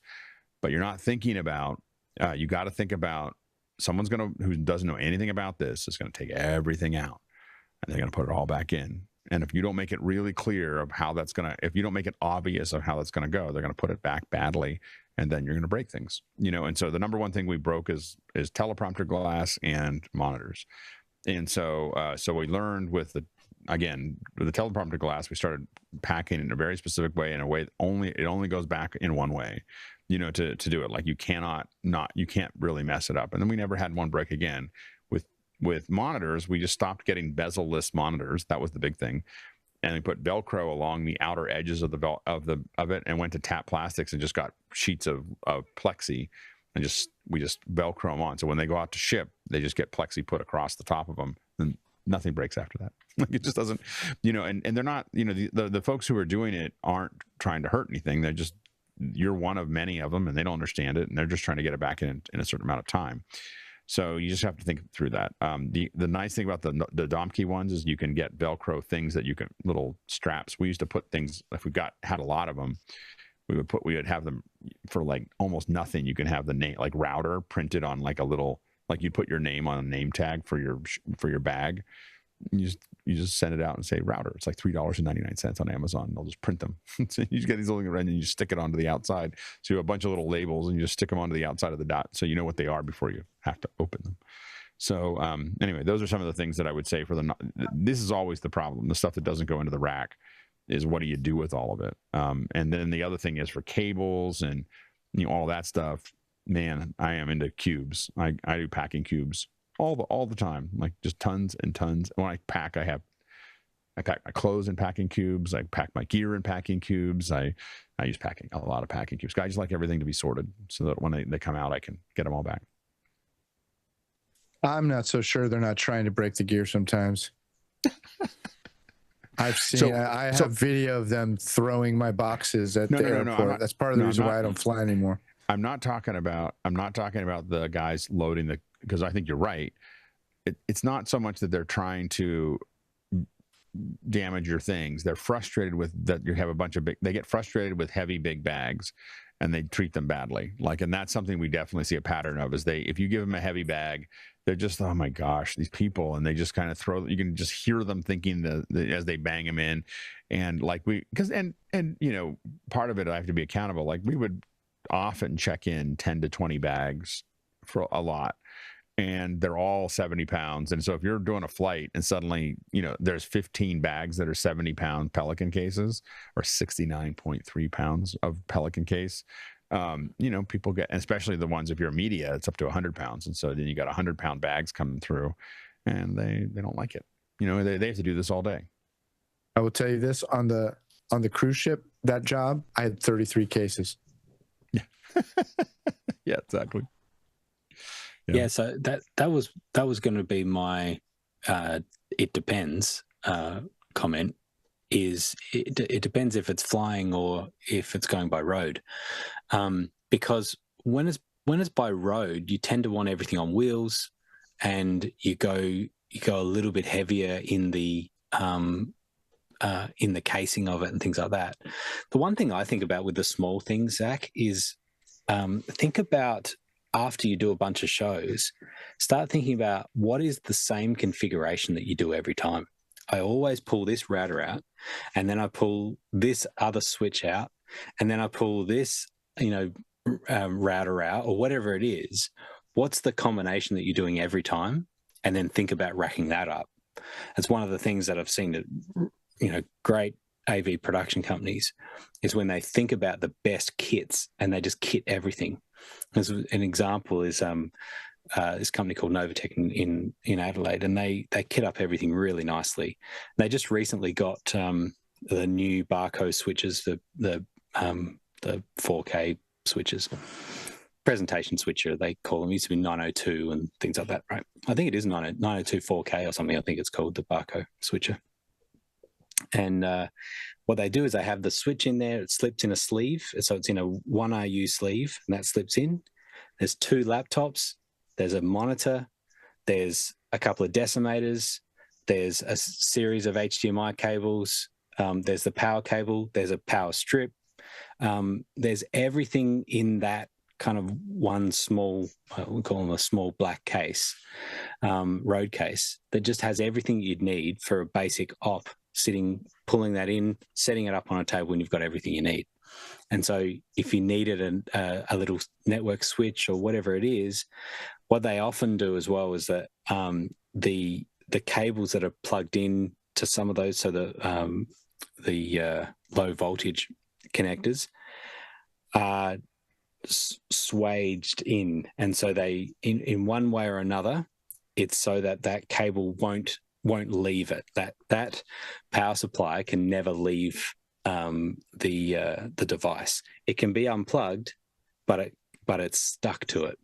but you're not thinking about, you got to think about who doesn't know anything about this is going to take everything out, and they're going to put it all back in. And if you don't make it really clear of how if you don't make it obvious of how that's going to go, they're going to put it back badly, and then you're going to break things, And so the number one thing we broke is teleprompter glass and monitors. And so we learned with the teleprompter glass, we started packing in a very specific way, in a way that it only goes back in one way, to do it. Like you can't really mess it up. And then we never had one break again. With monitors, we just stopped getting bezel-less monitors. That was the big thing. And we put Velcro along the outer edges of it, and went to Tap Plastics and just got sheets of plexi, and we just Velcro them on. So when they go out to ship, they just get plexi put across the top of them, and nothing breaks after that. Like it just doesn't, and they're not, the folks who are doing it aren't trying to hurt anything. You're one of many of them, and they don't understand it, and they're just trying to get it back in a certain amount of time. So you just have to think through that. The nice thing about the Domkey ones is you can get Velcro things little straps. We used to put things, if we had a lot of them, we would have them for like almost nothing. You can have the name, like router, printed on like you put your name on a name tag for your bag. You just send it out and say router. It's like $3.99 on Amazon. They'll just print them. So you just get these little, and you just stick it onto the outside. So you have a bunch of little labels, and you just stick them onto the outside of the dot, so you know what they are before you have to open them. So anyway, those are some of the things that I would say this is always the problem. The stuff that doesn't go into the rack is, what do you do with all of it? And then the other thing is for cables and all that stuff. Man, I am into cubes. I do packing cubes all the time, like just tons and tons. When I pack, I pack my clothes in packing cubes. I pack my gear in packing cubes. I use a lot of packing cubes. I just like everything to be sorted so that when they come out, I can get them all back. I'm not so sure they're not trying to break the gear sometimes. I've seen. I have video of them throwing my boxes at the airport. That's part of the reason why I don't fly anymore. I'm not talking about the guys loading because I think you're right. It's not so much that they're trying to damage your things. They're frustrated with that you have a bunch of they get frustrated with heavy big bags, and they treat them badly. And that's something we definitely see a pattern of, is if you give them a heavy bag, they're just, oh my gosh, these people, and they just kind of you can just hear them thinking as they bang them in. And part of it, I have to be accountable. Like we would often check in 10 to 20 bags for a lot. and they're all 70 pounds. And so if you're doing a flight and suddenly, there's 15 bags that are 70-pound Pelican cases, or 69.3 pounds of Pelican case, people get, especially the ones, if you're media, it's up to 100 pounds. And so then you got 100-pound bags coming through, and they don't like it. They have to do this all day. I will tell you this, on the cruise ship, that job, I had 33 cases. Yeah. Yeah, exactly. Yeah. So that was going to be my it depends comment. Is it depends if it's flying or if it's going by road, because when it's by road, you tend to want everything on wheels, and you go a little bit heavier in the casing of it and things like that. The one thing I think about with the small things, Zach, is think about, after you do a bunch of shows, start thinking about what is the same configuration that you do every time. I always pull this router out, and then I pull this other switch out, and then I pull this, router out, or whatever it is. What's the combination that you're doing every time? And then think about racking that up. It's one of the things that I've seen that, great AV production companies, is when they think about the best kits and they just kit everything. As an example is this company called Novatech in Adelaide, and they kit up everything really nicely. They just recently got the new Barco switches, the 4K switches, presentation switcher they call them. It used to be 902 and things like that, right? I think it is 902 4K or something. I think it's called the Barco switcher. And what they do is they have the switch in there. It slips in a sleeve, so it's in a 1RU sleeve, and that slips in. There's 2 laptops. There's a monitor. There's a couple of decimators. There's a series of HDMI cables. There's the power cable. There's a power strip. There's everything in that kind of one small, we call them a small black case, road case, that just has everything you'd need for a basic op. Pulling that in, setting it up on a table, and you've got everything you need. And so if you needed a little network switch or whatever it is, what they often do as well is that the cables that are plugged in to some of those, so the low voltage connectors are swaged in, and so they in one way or another, it's so that cable won't leave it. That power supply can never leave the device. It can be unplugged, but it's stuck to it.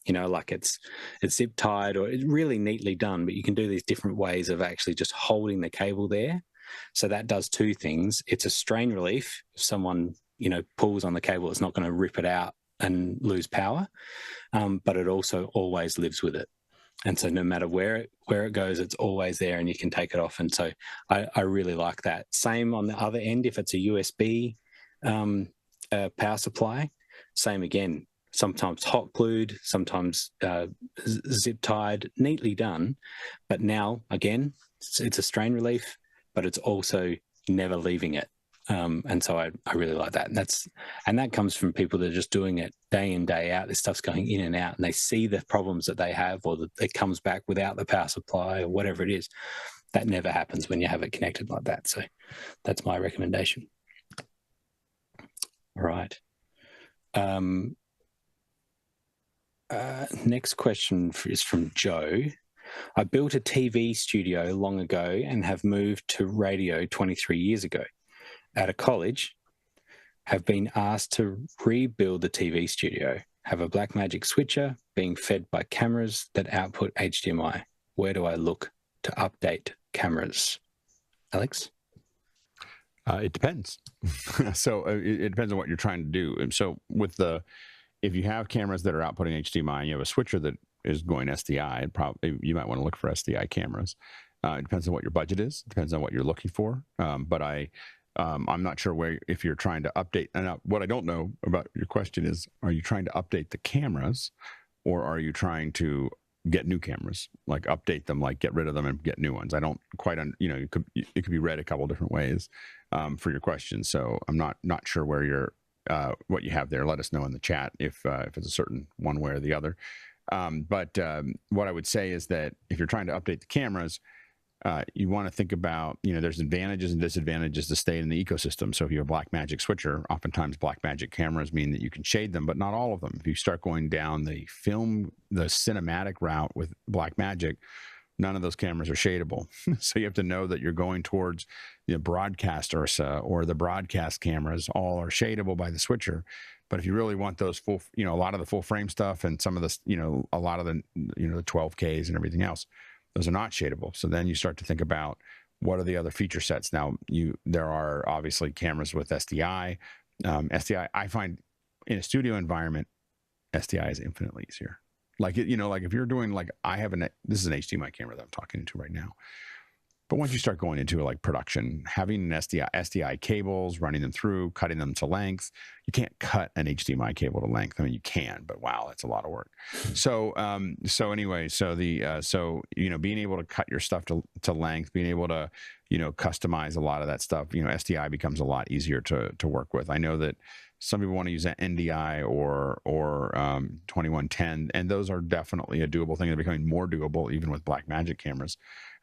Like it's zip tied, or it's really neatly done. But you can do these different ways of actually just holding the cable there. So that does 2 things. It's a strain relief. If someone pulls on the cable, it's not going to rip it out and lose power. But it also always lives with it. And so no matter where it goes, it's always there, and you can take it off. And so I really like that. Same on the other end, if it's a USB power supply, same again. Sometimes hot glued, sometimes zip tied, neatly done. But now, again, it's a strain relief, but it's also never leaving it. And so I really like that. And that comes from people that are just doing it day in, day out. This stuff's going in and out, and they see the problems that they have, or that it comes back without the power supply or whatever it is. That never happens when you have it connected like that. So that's my recommendation. All right. Next question is from Joe. I built a TV studio long ago and have moved to radio 23 years ago. At a college, have been asked to rebuild the TV studio, have a Blackmagic switcher being fed by cameras that output HDMI. Where do I look to update cameras? Alex? It depends. So it depends on what you're trying to do. And so if you have cameras that are outputting HDMI and you have a switcher that is going SDI, you might want to look for SDI cameras. It depends on what your budget is. It depends on what you're looking for. But I'm not sure if you're trying to update. And what I don't know about your question is, are you trying to update the cameras, or are you trying to get new cameras, like update them, like get rid of them and get new ones? I don't quite, it could be read a couple of different ways for your question. So I'm not sure where what you have there. Let us know in the chat if it's a certain one way or the other. What I would say is that if you're trying to update the cameras, you want to think about, there's advantages and disadvantages to stay in the ecosystem. So if you have a Blackmagic switcher, oftentimes Blackmagic cameras mean that you can shade them, but not all of them. If you start going down the cinematic route with Blackmagic, none of those cameras are shadable. So you have to know that you're going towards the broadcast Ursa or the broadcast cameras. All are shadable by the switcher. But if you really want those full, a lot of the full frame stuff and some of the, a lot of the, the 12Ks and everything else, those are not shadable. So then you start to think about what are the other feature sets. Now, there are obviously cameras with SDI. SDI, I find in a studio environment, SDI is infinitely easier. Like, like if you're doing, like this is an HDMI camera that I'm talking into right now. But once you start going into like production, having an SDI cables, running them through, cutting them to length, you can't cut an HDMI cable to length. I mean, you can, but wow, that's a lot of work. So, being able to cut your stuff to length, being able to, customize a lot of that stuff, SDI becomes a lot easier to work with. I know that some people want to use an NDI or 2110, and those are definitely a doable thing. They're becoming more doable even with Blackmagic cameras.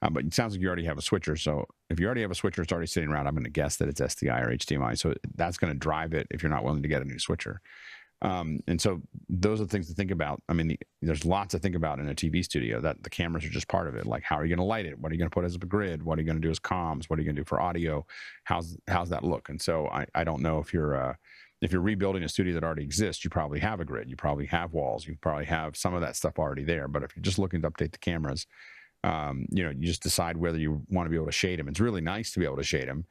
But it sounds like you already have a switcher. So if you already have a switcher, it's already sitting around, I'm going to guess that it's SDI or HDMI. So that's going to drive it if you're not willing to get a new switcher. And so those are the things to think about. I mean, there's lots to think about in a TV studio. That the cameras are just part of it. Like, how are you going to light it? What are you going to put as a grid? What are you going to do as comms? What are you going to do for audio? How's that look? And so I don't know if you're rebuilding a studio that already exists, you probably have a grid, you probably have walls, you probably have some of that stuff already there. But if you're just looking to update the cameras, you just decide whether you want to be able to shade them. It's really nice to be able to shade them.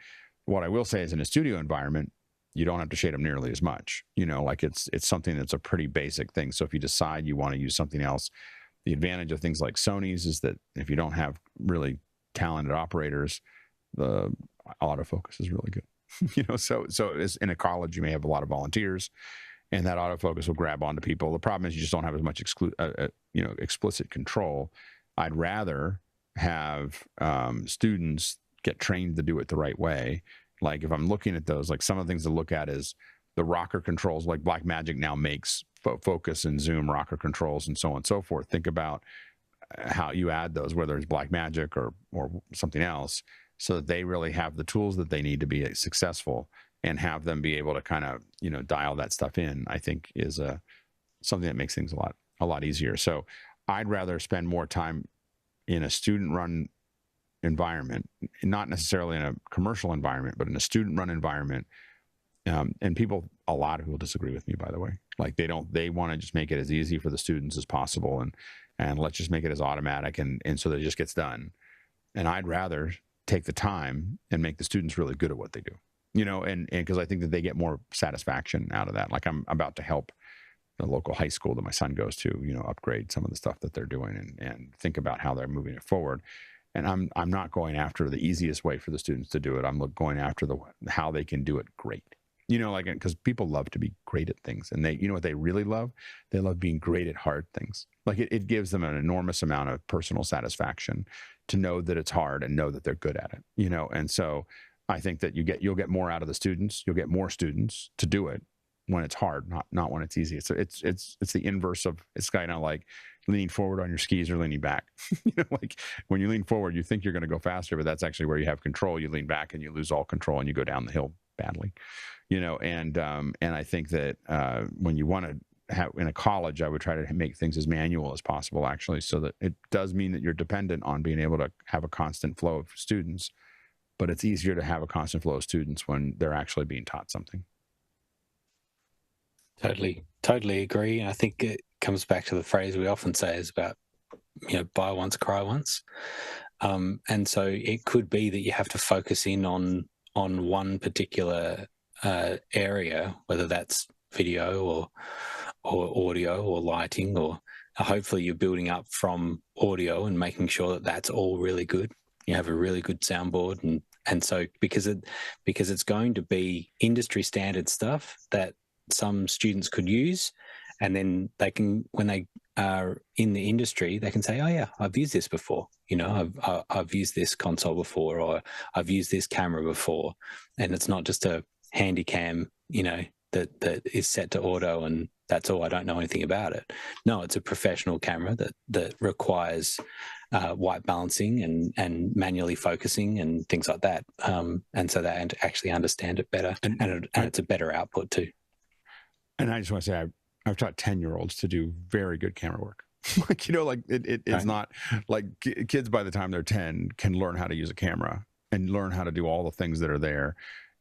What I will say is, in a studio environment, you don't have to shade them nearly as much. Like it's something that's a pretty basic thing. So if you decide you want to use something else, the advantage of things like Sony's is that if you don't have really talented operators, the autofocus is really good. So as in a college, you may have a lot of volunteers, and that autofocus will grab onto people. The problem is you just don't have as much explicit control. I'd rather have students get trained to do it the right way. Like if I'm looking at those, like some of the things to look at is the rocker controls. Like Blackmagic now makes focus and zoom rocker controls and so on and so forth. Think about how you add those, whether it's Blackmagic or something else, so that they really have the tools that they need to be successful, and have them be able to kind of, dial that stuff in, I think is something that makes things a lot easier. So I'd rather spend more time in a student-run environment, not necessarily in a commercial environment, but in a student-run environment. And a lot of people disagree with me, by the way. Like they want to just make it as easy for the students as possible, and let's just make it as automatic, and so that it just gets done. And I'd rather take the time and make the students really good at what they do, and because I think that they get more satisfaction out of that. Like I'm about to help the local high school that my son goes to, upgrade some of the stuff that they're doing and think about how they're moving it forward. And I'm not going after the easiest way for the students to do it. I'm going after how they can do it great. Because people love to be great at things, and they, what they really love? They love being great at hard things. Like it gives them an enormous amount of personal satisfaction to know that it's hard and know that they're good at it, And so I think that you'll get more out of the students. You'll get more students to do it when it's hard, not when it's easy. So it's the inverse of, it's kind of like leaning forward on your skis or leaning back. Like when you lean forward, you think you're going to go faster, but that's actually where you have control. You lean back and you lose all control and you go down the hill badly. And I think that when you want to have in a college, I would try to make things as manual as possible, actually, so that it does mean that you're dependent on being able to have a constant flow of students, but it's easier to have a constant flow of students when they're actually being taught something. Totally agree. I think it comes back to the phrase we often say is about, buy once, cry once. And so it could be that you have to focus in on one particular area, whether that's video or audio or lighting, or hopefully you're building up from audio and making sure that that's all really good. You have a really good soundboard, and so because it's going to be industry standard stuff that some students could use, and then they can, when they are in the industry, they can say, oh yeah, I've used this before, I've used this console before, or I've used this camera before, and it's not just a handy cam, that is set to auto That's all. I don't know anything about it. No, it's a professional camera that requires white balancing and manually focusing and things like that. And so they actually understand it better, and it's a better output too. And I just want to say, I've taught 10-year-olds to do very good camera work. Like, like it's not like kids by the time they're 10 can learn how to use a camera and learn how to do all the things that are there.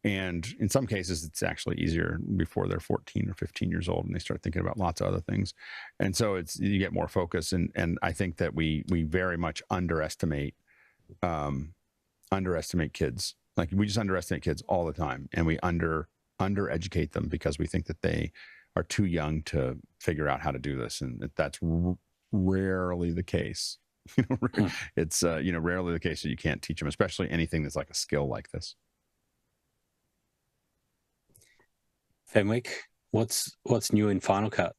And in some cases, it's actually easier before they're 14 or 15 years old and they start thinking about lots of other things. And so you get more focus. And I think that we very much underestimate kids. Like, we just underestimate kids all the time, and we undereducate them because we think that they are too young to figure out how to do this. And that's rarely the case. It's rarely the case that you can't teach them, especially anything that's like a skill like this. Fenwick, what's new in Final Cut?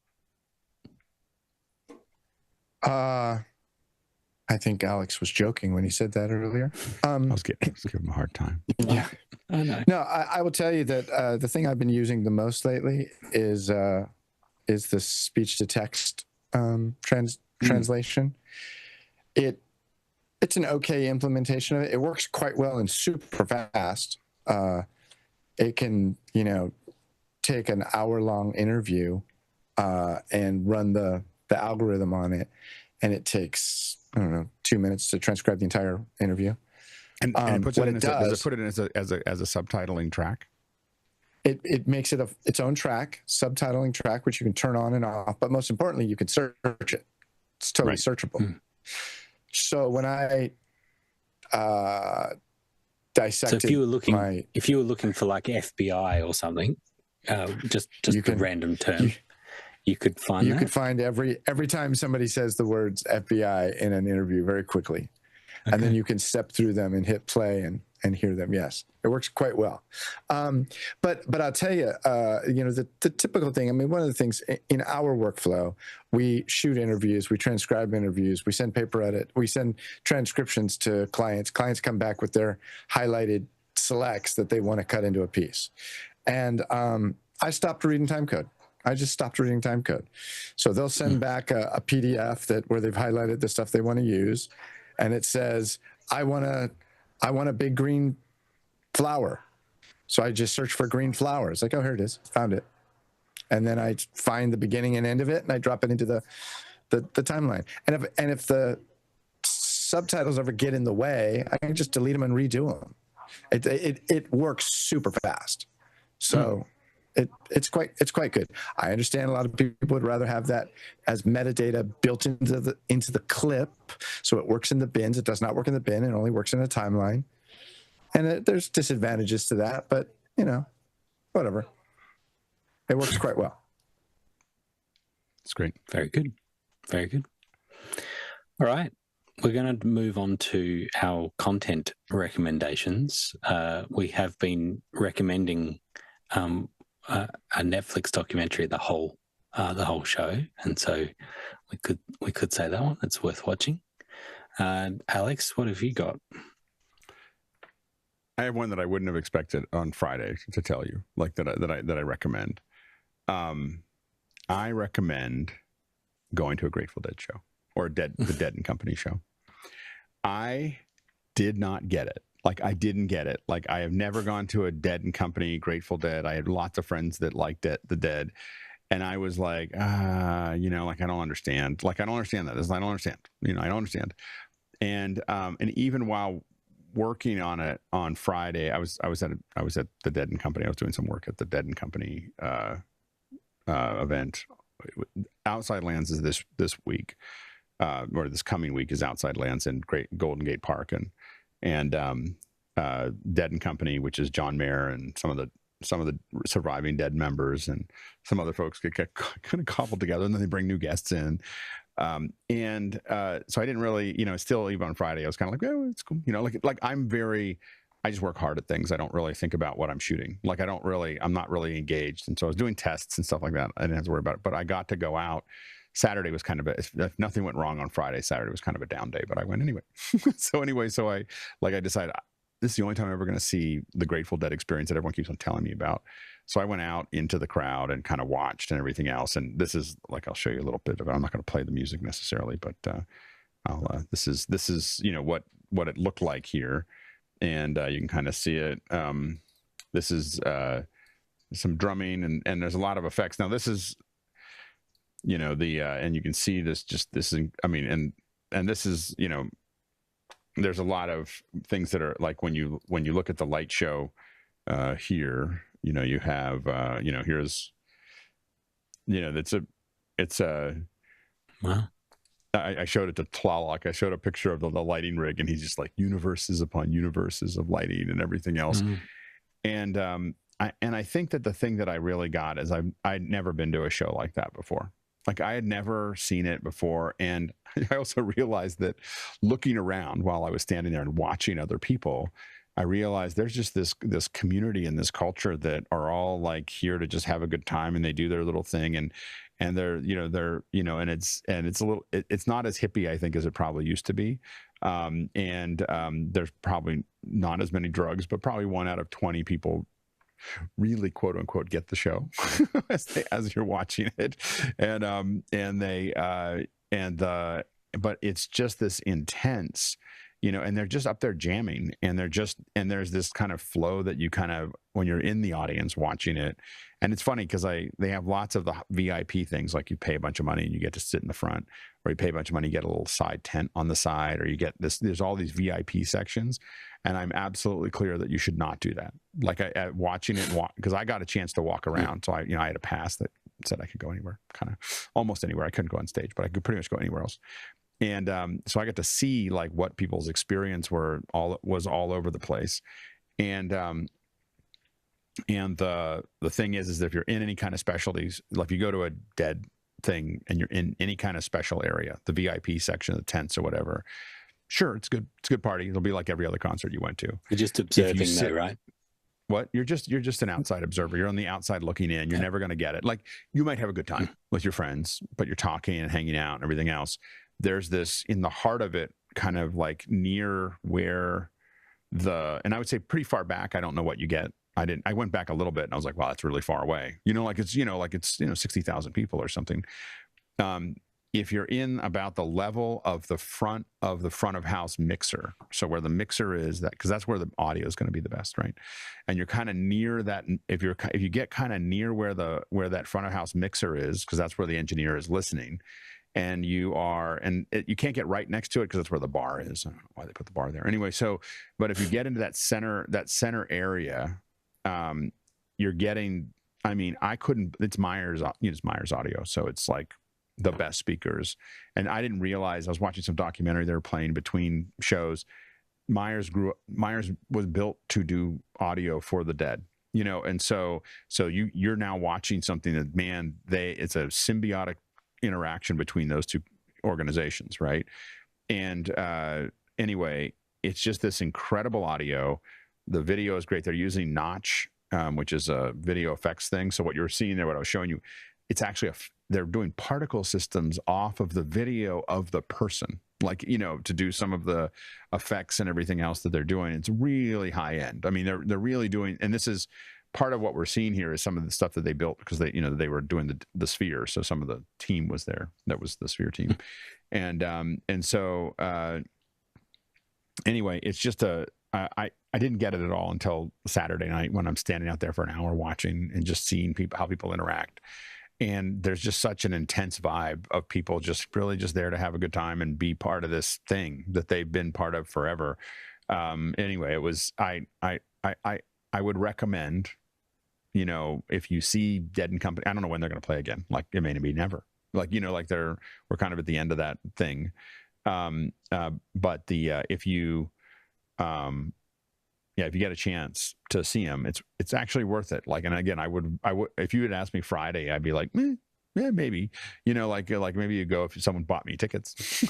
I think Alex was joking when he said that earlier. I was giving him a hard time. Yeah, I know. No, I will tell you that the thing I've been using the most lately is the speech to text translation. It's an okay implementation of it. It works quite well and super fast. It can, take an hour-long interview and run the algorithm on it, and it takes, I don't know, 2 minutes to transcribe the entire interview. And it puts it in does it put it in as a subtitling track? It makes it its own track, subtitling track, which you can turn on and off. But most importantly, you can search it. It's totally searchable. So when I dissected, so if you were looking for like FBI or something, just a random term, you could find. You could find every time somebody says the words FBI in an interview very quickly. Okay. And then you can step through them and hit play and hear them. Yes, it works quite well. But I'll tell you, the typical thing, I mean, one of the things in our workflow, we shoot interviews, we transcribe interviews, we send paper edit, we send transcriptions to clients. Clients come back with their highlighted selects that they want to cut into a piece. And I stopped reading timecode. I just stopped reading timecode. So they'll send back a PDF where they've highlighted the stuff they want to use. And it says, I want a big green flower. So I just search for green flowers. Like, oh, here it is. Found it. And then I find the beginning and end of it, and I drop it into the timeline. And if the subtitles ever get in the way, I can just delete them and redo them. It works super fast. So it's quite good. I understand a lot of people would rather have that as metadata built into the clip, so it works in the bins. It does not work in the bin. It only works in a timeline. And there's disadvantages to that, but whatever. It works quite well. It's great. Very good. Very good. All right. We're going to move on to our content recommendations. We have been recommending a Netflix documentary, the whole show, and so we could say that one. It's worth watching. Alex, what have you got? I have one that I wouldn't have expected on Friday to tell you, like that I recommend. I recommend going to a Grateful Dead show or the Dead and Company show. I did not get it. Like, I didn't get it. Like, I have never gone to a Dead and Company, Grateful Dead. I had lots of friends that liked the Dead. And I was like, like, I don't understand. Like, I don't understand that. I don't understand. I don't understand. And even while working on it on Friday, I was at the Dead and Company. I was doing some work at the Dead and Company event. Outside Lands is this week, or this coming week is Outside Lands in Golden Gate Park, and Dead and Company, which is John Mayer and some of the surviving Dead members and some other folks get kind of cobbled together, and then they bring new guests in. So I didn't really, still even on Friday, I was kind of like, oh, it's cool. I just work hard at things. I don't really think about what I'm shooting. Like, I'm not really engaged. And so I was doing tests and stuff like that. I didn't have to worry about it, but I got to go out. Saturday was kind of if nothing went wrong on Friday, Saturday was kind of a down day, but I went anyway. So I decided this is the only time I'm ever going to see the Grateful Dead experience that everyone keeps on telling me about. So I went out into the crowd and kind of watched and everything else. And this is like, I'll show you a little bit of it. I'm not going to play the music necessarily, but this is what it looked like here, and you can kind of see it. This is some drumming and there's a lot of effects. Now this is, and you can see this. And this is, there's a lot of things that are like when you look at the light show here, you have here's, it's a wow. I showed it to Tlaloc. I showed a picture of the lighting rig, and he's just like universes upon universes of lighting and everything else. And I think that the thing that I really got is I'd never been to a show like that before. Like I had never seen it before. And I also realized that looking around while I was standing there and watching other people, I realized there's just this community and this culture that are all like here to just have a good time, and they do their little thing, and they're and it's a little, it's not as hippie, I think, as it probably used to be. There's probably not as many drugs, but probably 1 out of 20 people really quote unquote get the show as you're watching it. But it's just this intense, and they're just up there jamming, and there's this kind of flow that you kind of, when you're in the audience watching it. And it's funny because they have lots of the VIP things, like you pay a bunch of money and you get to sit in the front, or you pay a bunch of money, you get a little side tent on the side, or you get this, there's all these VIP sections. And I'm absolutely clear that you should not do that. Like watching it, because I got a chance to walk around. So I had a pass that said I could go anywhere, kind of almost anywhere. I couldn't go on stage, but I could pretty much go anywhere else. And so I got to see like what people's experience was all over the place. And the thing is that if you're in any kind of specialties, like if you go to a Dead thing and you're in any kind of special area, the VIP section of the tents or whatever, sure, it's good. It's a good party. It'll be like every other concert you went to. You're just observing though, right? What? You're just an outside observer. You're on the outside looking in. You're never going to get it. Like you might have a good time with your friends, but you're talking and hanging out and everything else. There's this in the heart of it, kind of like near where and I would say pretty far back. I don't know what you get. I went back a little bit and I was like, wow, that's really far away. Like it's 60,000 people or something. If you're in about the level of the front of house mixer, so where the mixer is, that because that's where the audio is going to be the best, right? And you're kind of near that. If you get kind of near where that front of house mixer is, because that's where the engineer is listening, and you can't get right next to it because that's where the bar is. I don't know why they put the bar there. Anyway, but if you get into that center area, you're getting. I mean, it's Myers audio, so it's like the best speakers. And I didn't realize, I was watching some documentary they were playing between shows. Myers was built to do audio for the Dead, and so you're now watching something that, it's a symbiotic interaction between those two organizations, right? And anyway, it's just this incredible audio. The video is great. They're using Notch, which is a video effects thing. So what you're seeing there, what I was showing you, it's actually they're doing particle systems off of the video of the person, like, to do some of the effects and everything else that they're doing. It's really high end. I mean, they're really doing, and this is part of what we're seeing here is some of the stuff that they built because they were doing the Sphere. So some of the team was there. That was the Sphere team. And so anyway, it's just I didn't get it at all until Saturday night when I'm standing out there for an hour watching and just seeing how people interact. And there's just such an intense vibe of people just really just there to have a good time and be part of this thing that they've been part of forever. Anyway, it was, I would recommend, if you see Dead and Company, I don't know when they're going to play again. Like it may be never, like, like we're kind of at the end of that thing. But if you get a chance to see them, it's actually worth it. Like, and again, I would, if you had asked me Friday, I'd be like, yeah, maybe, like maybe you go if someone bought me tickets.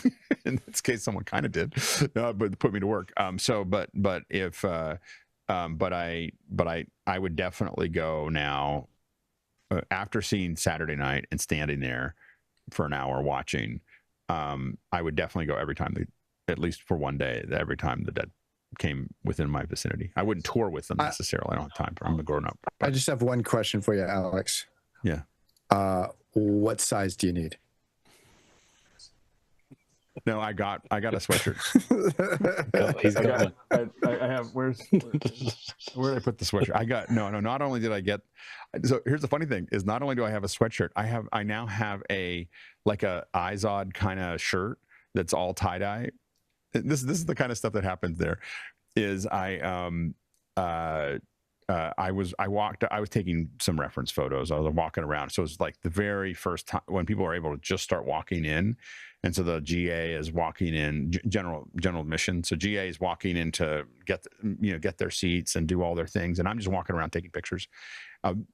In this case, someone kind of did, but put me to work. I would definitely go now after seeing Saturday night and standing there for an hour watching. I would definitely go every time at least for one day, every time the Dead came within my vicinity. I wouldn't tour with them necessarily. I don't have time. I'm a grown up. I just have one question for you, Alex. Yeah. What size do you need? No, I got a sweatshirt. He's got one. I have. Where did I put the sweatshirt? I got no. Not only did I get. So here's the funny thing: is not only do I have a sweatshirt, I now have a Izod kind of shirt that's all tie dye. This is the kind of stuff that happens there. Is I was taking some reference photos. I was walking around. So it's like the very first time when people are able to just start walking in. And so the GA is walking in, general admission. So GA is walking in to get their seats and do all their things. And I'm just walking around taking pictures.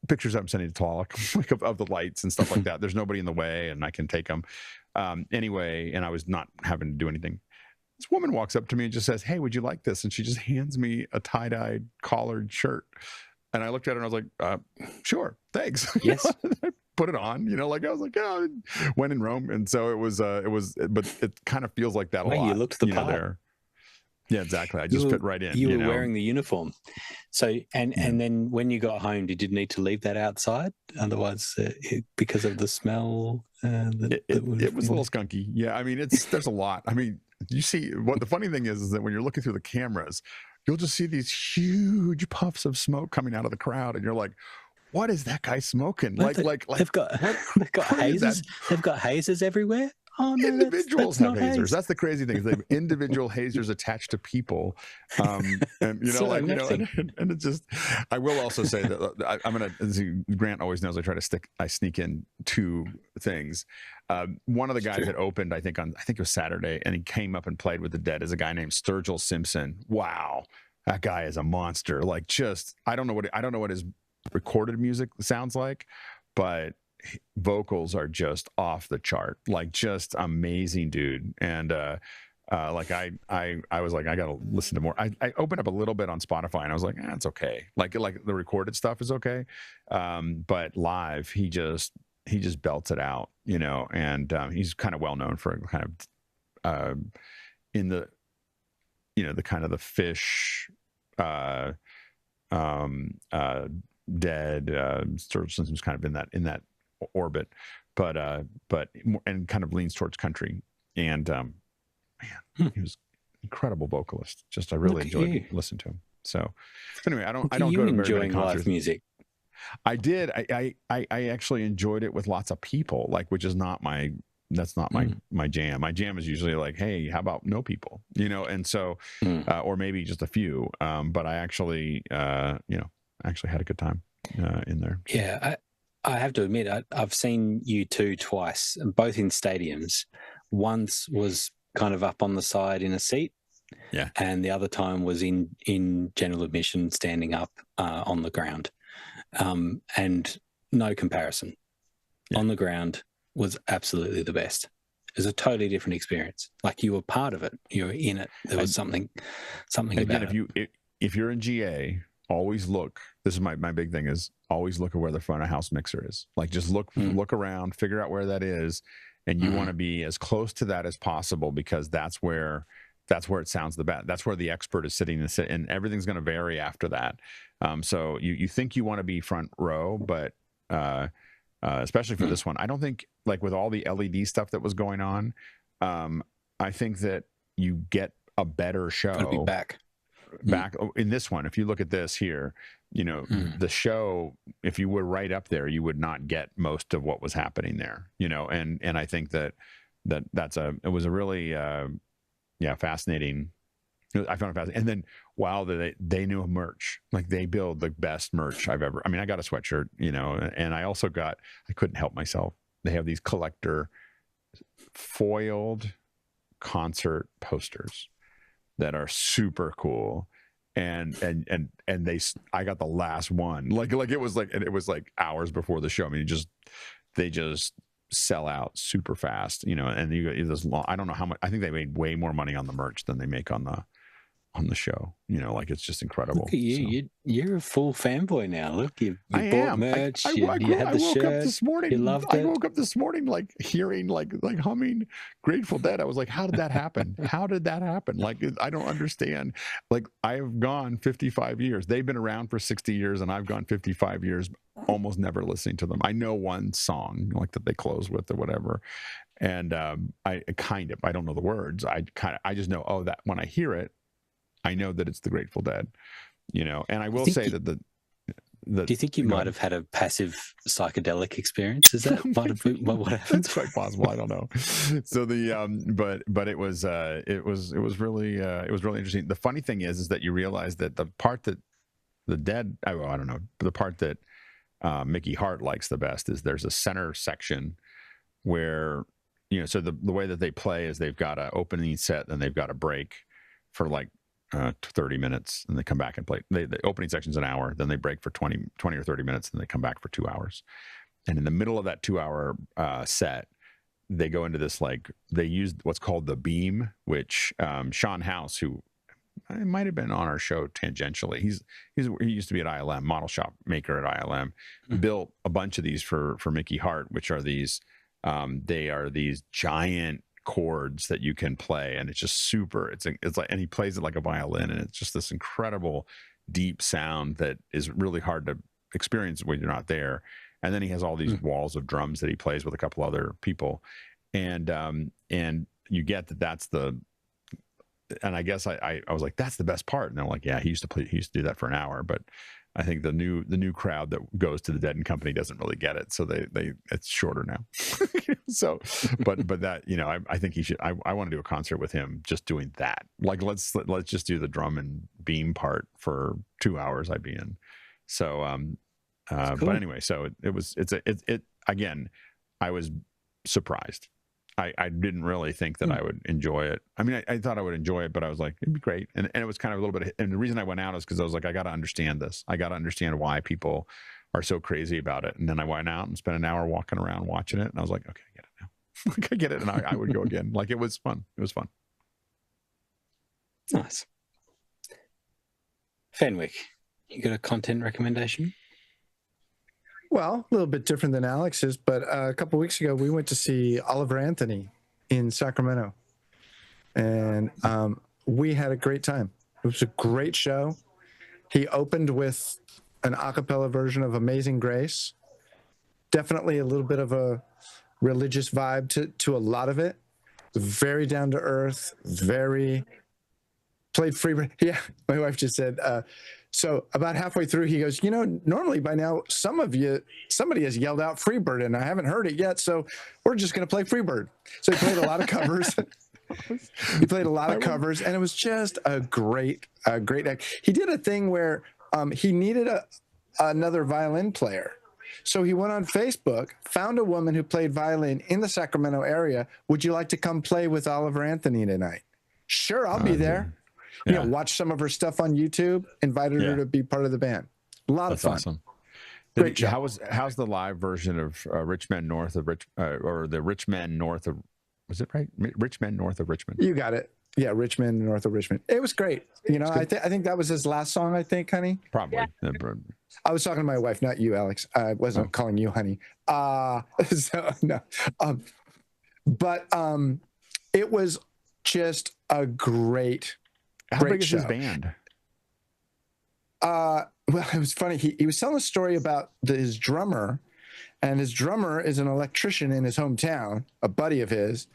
Pictures I'm sending to Tlaloc, like of the lights and stuff like that. There's nobody in the way and I can take them. Anyway, and I was not having to do anything. This woman walks up to me and just says, "Hey, would you like this?" And she just hands me a tie-dyed collared shirt. And I looked at her and I was like, sure, thanks. Yes. I put it on, I was like, oh, when in Rome. And so it was, but it kind of feels like that a lot. You looked the part. There. Yeah, exactly. I just fit right in. You were wearing the uniform. So, and then when you got home, did you need to leave that outside? Otherwise, because of the smell? It was a little skunky. Yeah. I mean, there's a lot. I mean, you see what the funny thing is that when you're looking through the cameras, you'll just see these huge puffs of smoke coming out of the crowd. And you're like, what is that guy smoking? Like they've got hazers. They've got hazers everywhere. Oh, no, individuals have hazers. That's the crazy thing is they have individual hazers attached to people. And and it's just, I will also say that I'm going to, Grant always knows I sneak in two things. One of the guys that opened, I think it was Saturday, and he came up and played with the Dead is a guy named Sturgill Simpson. Wow. That guy is a monster. Like I don't know what his recorded music sounds like, but vocals are just off the chart, like just amazing, dude. And I was like, I gotta listen to more. I opened up a little bit on Spotify and I was like, it's okay. Like the recorded stuff is okay, but live he just belts it out, and he's kind of well known for kind of in the the kind of the Fish Dead Sturgill Simpson's kind of in that orbit, but and kind of leans towards country. And he was incredible vocalist. Just I really enjoyed listening to him. So anyway, I don't go to very many concerts. Live music. I did. I actually enjoyed it with lots of people, which is not my. That's not my jam. My jam is usually like, hey, how about no people? And so, or maybe just a few. But I actually, actually had a good time in there. Yeah, I have to admit, I've seen U2 twice, both in stadiums. Once was kind of up on the side in a seat, yeah, and the other time was in general admission, standing up on the ground, and no comparison. Yeah. On the ground was absolutely the best. It was a totally different experience. Like you were part of it, you were in it. There was something about it. If you're in GA, always look. This is my big thing is always look at where the front of house mixer is. Like just look around, figure out where that is, and you want to be as close to that as possible because that's where it sounds the best. That's where the expert is sitting, and everything's going to vary after that. So you think you want to be front row, but especially for this one, I don't think like with all the LED stuff that was going on, I think that you get a better show. Gotta be back in this one. If you look at this here, the show, if you were right up there, you would not get most of what was happening there, and I think it was a really, fascinating. I found it fascinating. And then, wow, they knew merch. Like they build the best merch I've ever. I mean, I got a sweatshirt, and I also I couldn't help myself. They have these collector foiled concert posters that are super cool. And I got the last one. Like it was like hours before the show. I mean, they just sell out super fast, and you get this long. I don't know how much. I think they made way more money on the merch than they make on on the show. Like it's just incredible. Look at you. So. You're a full fanboy now. Look, you I bought am. merch. I you had the woke shirt. up this morning. You loved it. I woke up this morning like hearing like humming Grateful Dead. I was like, how did that happen? How did that happen? Like, I don't understand. Like, I've gone 55 years. They've been around for 60 years, and I've gone 55 years almost never listening to them. I know one song like that they close with or whatever. And I don't know the words. I just know, oh, that when I hear it, I know that it's the Grateful Dead, and I will say that do you think you might have had a passive psychedelic experience? Is that what happened? That's quite possible. I don't know. So but it was really interesting. The funny thing is that you realize that the part that the Dead, I don't know, the part that Mickey Hart likes the best is there's a center section where, so the way that they play is they've got an opening set and they've got a break for like 30 minutes, and they come back and play. The opening section's an hour, then they break for 20 or 30 minutes, and they come back for 2 hours. And in the middle of that 2-hour set, they go into this, like, they use what's called the beam, which Sean House, who might have been on our show tangentially, he used to be at ILM, model shop maker at ILM, built a bunch of these for Mickey Hart, which are these, they are these giant chords that you can play, and it's just super, it's like, and he plays it like a violin, and it's just this incredible deep sound that is really hard to experience when you're not there. And then he has all these walls of drums that he plays with a couple other people, and you get that's the, and I guess I was like, that's the best part, and they're like, yeah, he used to do that for an hour. But I think the new crowd that goes to the Dead and Company doesn't really get it, so it's shorter now. So, but that, I think he should. I want to do a concert with him just doing that. Like, let's just do the drum and beam part for 2 hours. I'd be in. So, cool. But anyway, so it again, I was surprised. I didn't really think that I would enjoy it. I mean, I thought I would enjoy it, but I was like, it'd be great. And it was kind of a little bit, and the reason I went out is because I was like, I got to understand this. I got to understand why people are so crazy about it. And then I went out and spent an hour walking around watching it. And I was like, okay, I get it now. Like, I get it. And I would go again. Like, it was fun. It was fun. Nice. Fenwick, you got a content recommendation? Well, a little bit different than Alex's, but a couple of weeks ago, we went to see Oliver Anthony in Sacramento, and we had a great time. It was a great show. He opened with an a cappella version of Amazing Grace. Definitely a little bit of a religious vibe to a lot of it. Very down to earth, very played free. Yeah, my wife just said, so about halfway through, he goes, normally by now, somebody has yelled out Freebird, and I haven't heard it yet, so we're just going to play Freebird. So he played a lot of covers. And it was just a great act. He did a thing where he needed another violin player. So he went on Facebook, found a woman who played violin in the Sacramento area. Would you like to come play with Oliver Anthony tonight? Sure, I'll be there. Yeah. Watch some of her stuff on YouTube, invited her to be part of the band. A lot of fun. Awesome. Great job. How's the live version of Rich Men North of or the Rich Men North of, was it right? Rich Men North of Richmond. You got it. Yeah, Richmond, north of Richmond. It was great. I think that was his last song, I think, honey. Probably. Yeah. I was talking to my wife, not you, Alex. I wasn't calling you honey. So no. But it was just a great How big is show. his band? Well, it was funny. He was telling a story about his drummer, and his drummer is an electrician in his hometown, a buddy of his.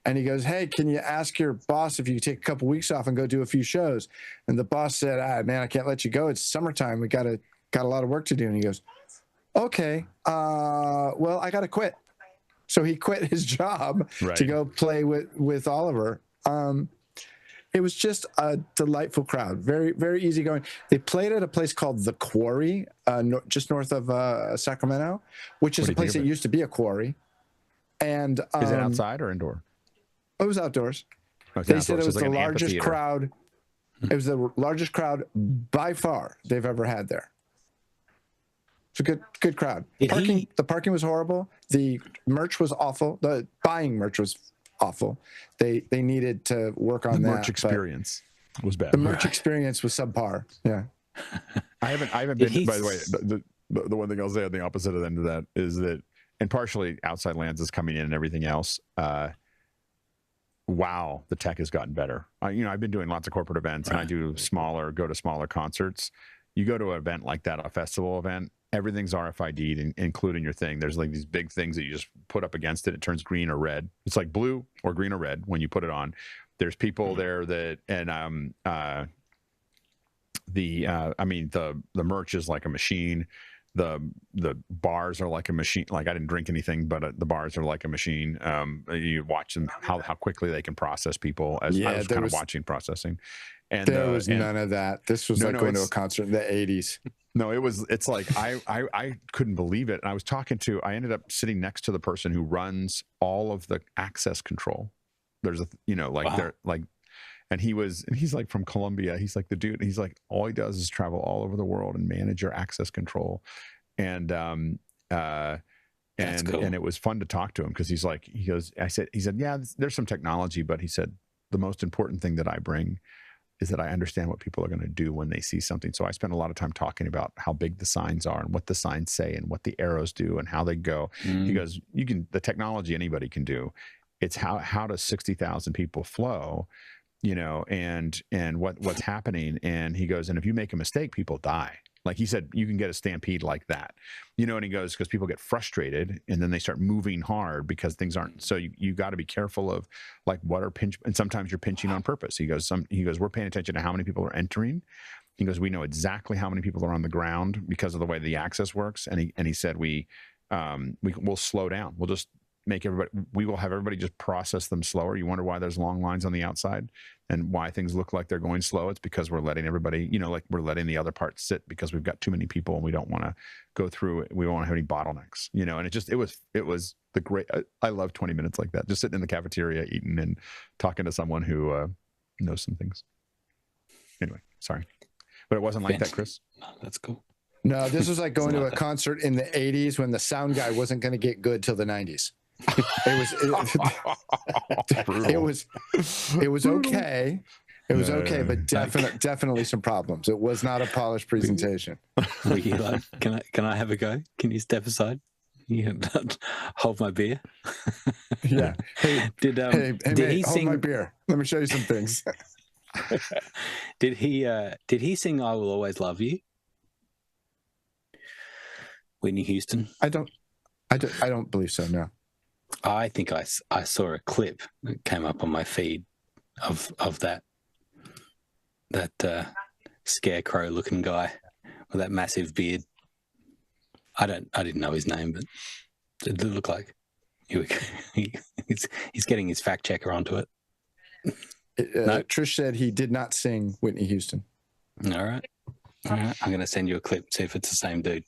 And he goes, hey, can you ask your boss if you could take a couple weeks off and go do a few shows? And the boss said, man, I can't let you go. It's summertime. We got a lot of work to do. And he goes, okay, well, I got to quit. So he quit his job to go play with Oliver. It was just a delightful crowd, very, very easygoing. They played at a place called The Quarry, just north of Sacramento, which is a place that used to be a quarry. And is it outside or indoor? It was outdoors. Okay, they said it was the largest crowd. It was the largest crowd by far they've ever had there. It's a good crowd. The parking was horrible. The merch was awful. The buying merch was awful. They needed to work on that. Merch experience. was bad. The merch experience was subpar. Yeah. I haven't been, by the way, the one thing I'll say on the opposite end of that is that, and partially Outside Lands is coming in and everything else. Wow, the tech has gotten better. I've been doing lots of corporate events, and I do go to smaller concerts. You go to an event like that, a festival event, everything's RFID'd, including your thing. There's like these big things that you just put up against it. It turns green or red. It's like blue or green or red when you put it on. There's people there that, and the merch is like a machine. The bars are like a machine. Like, I didn't drink anything, but the bars are like a machine. You watch them, how quickly they can process people. I was kind of watching processing, and there was none of that. This was going to a concert in the 80s. No, it's like I couldn't believe it. And I ended up sitting next to the person who runs all of the access control. There's they're like. And he's like from Colombia. He's like the dude. He's like, all he does is travel all over the world and manage your access control. And cool. And it was fun to talk to him, because he said, yeah, there's some technology, but he said, the most important thing that I bring is that I understand what people are going to do when they see something. So I spend a lot of time talking about how big the signs are and what the signs say and what the arrows do and how they go. He goes, the technology anybody can do. It's how does 60,000 people flow, and what's happening. And he goes, and if you make a mistake, people die. Like he said, you can get a stampede like that, and he goes, because people get frustrated and then they start moving hard because things aren't. So you got to be careful of like what are and sometimes you're pinching on purpose. He goes, we're paying attention to how many people are entering. He goes, we know exactly how many people are on the ground because of the way the access works. And he said, we'll slow down. We will have everybody just process them slower. You wonder why there's long lines on the outside and why things look like they're going slow. It's because we're letting everybody, like we're letting the other part sit because we've got too many people and we don't want to go through it. We don't want to have any bottlenecks, and it was the great, I love 20 minutes like that. Just sitting in the cafeteria, eating and talking to someone who knows some things. Anyway, sorry, but it wasn't like that, Chris. No, that's cool. No, this was like going to a concert in the 80s when the sound guy wasn't going to get good till the 90s. It was okay. It was okay, but definitely some problems. It was not a polished presentation. Were you like, can I have a go? Can you step aside? You hold my beer. Yeah. Hey, did mate, he sing hold my beer? Let me show you some things. Did he sing "I Will Always Love You"? Whitney Houston. I don't believe so. No. I think I saw a clip that came up on my feed of that scarecrow looking guy with that massive beard. I didn't know his name, but it did look like he's getting his fact checker onto it. No? Trish said he did not sing Whitney Houston. All right. I'm going to send you a clip, see if it's the same dude.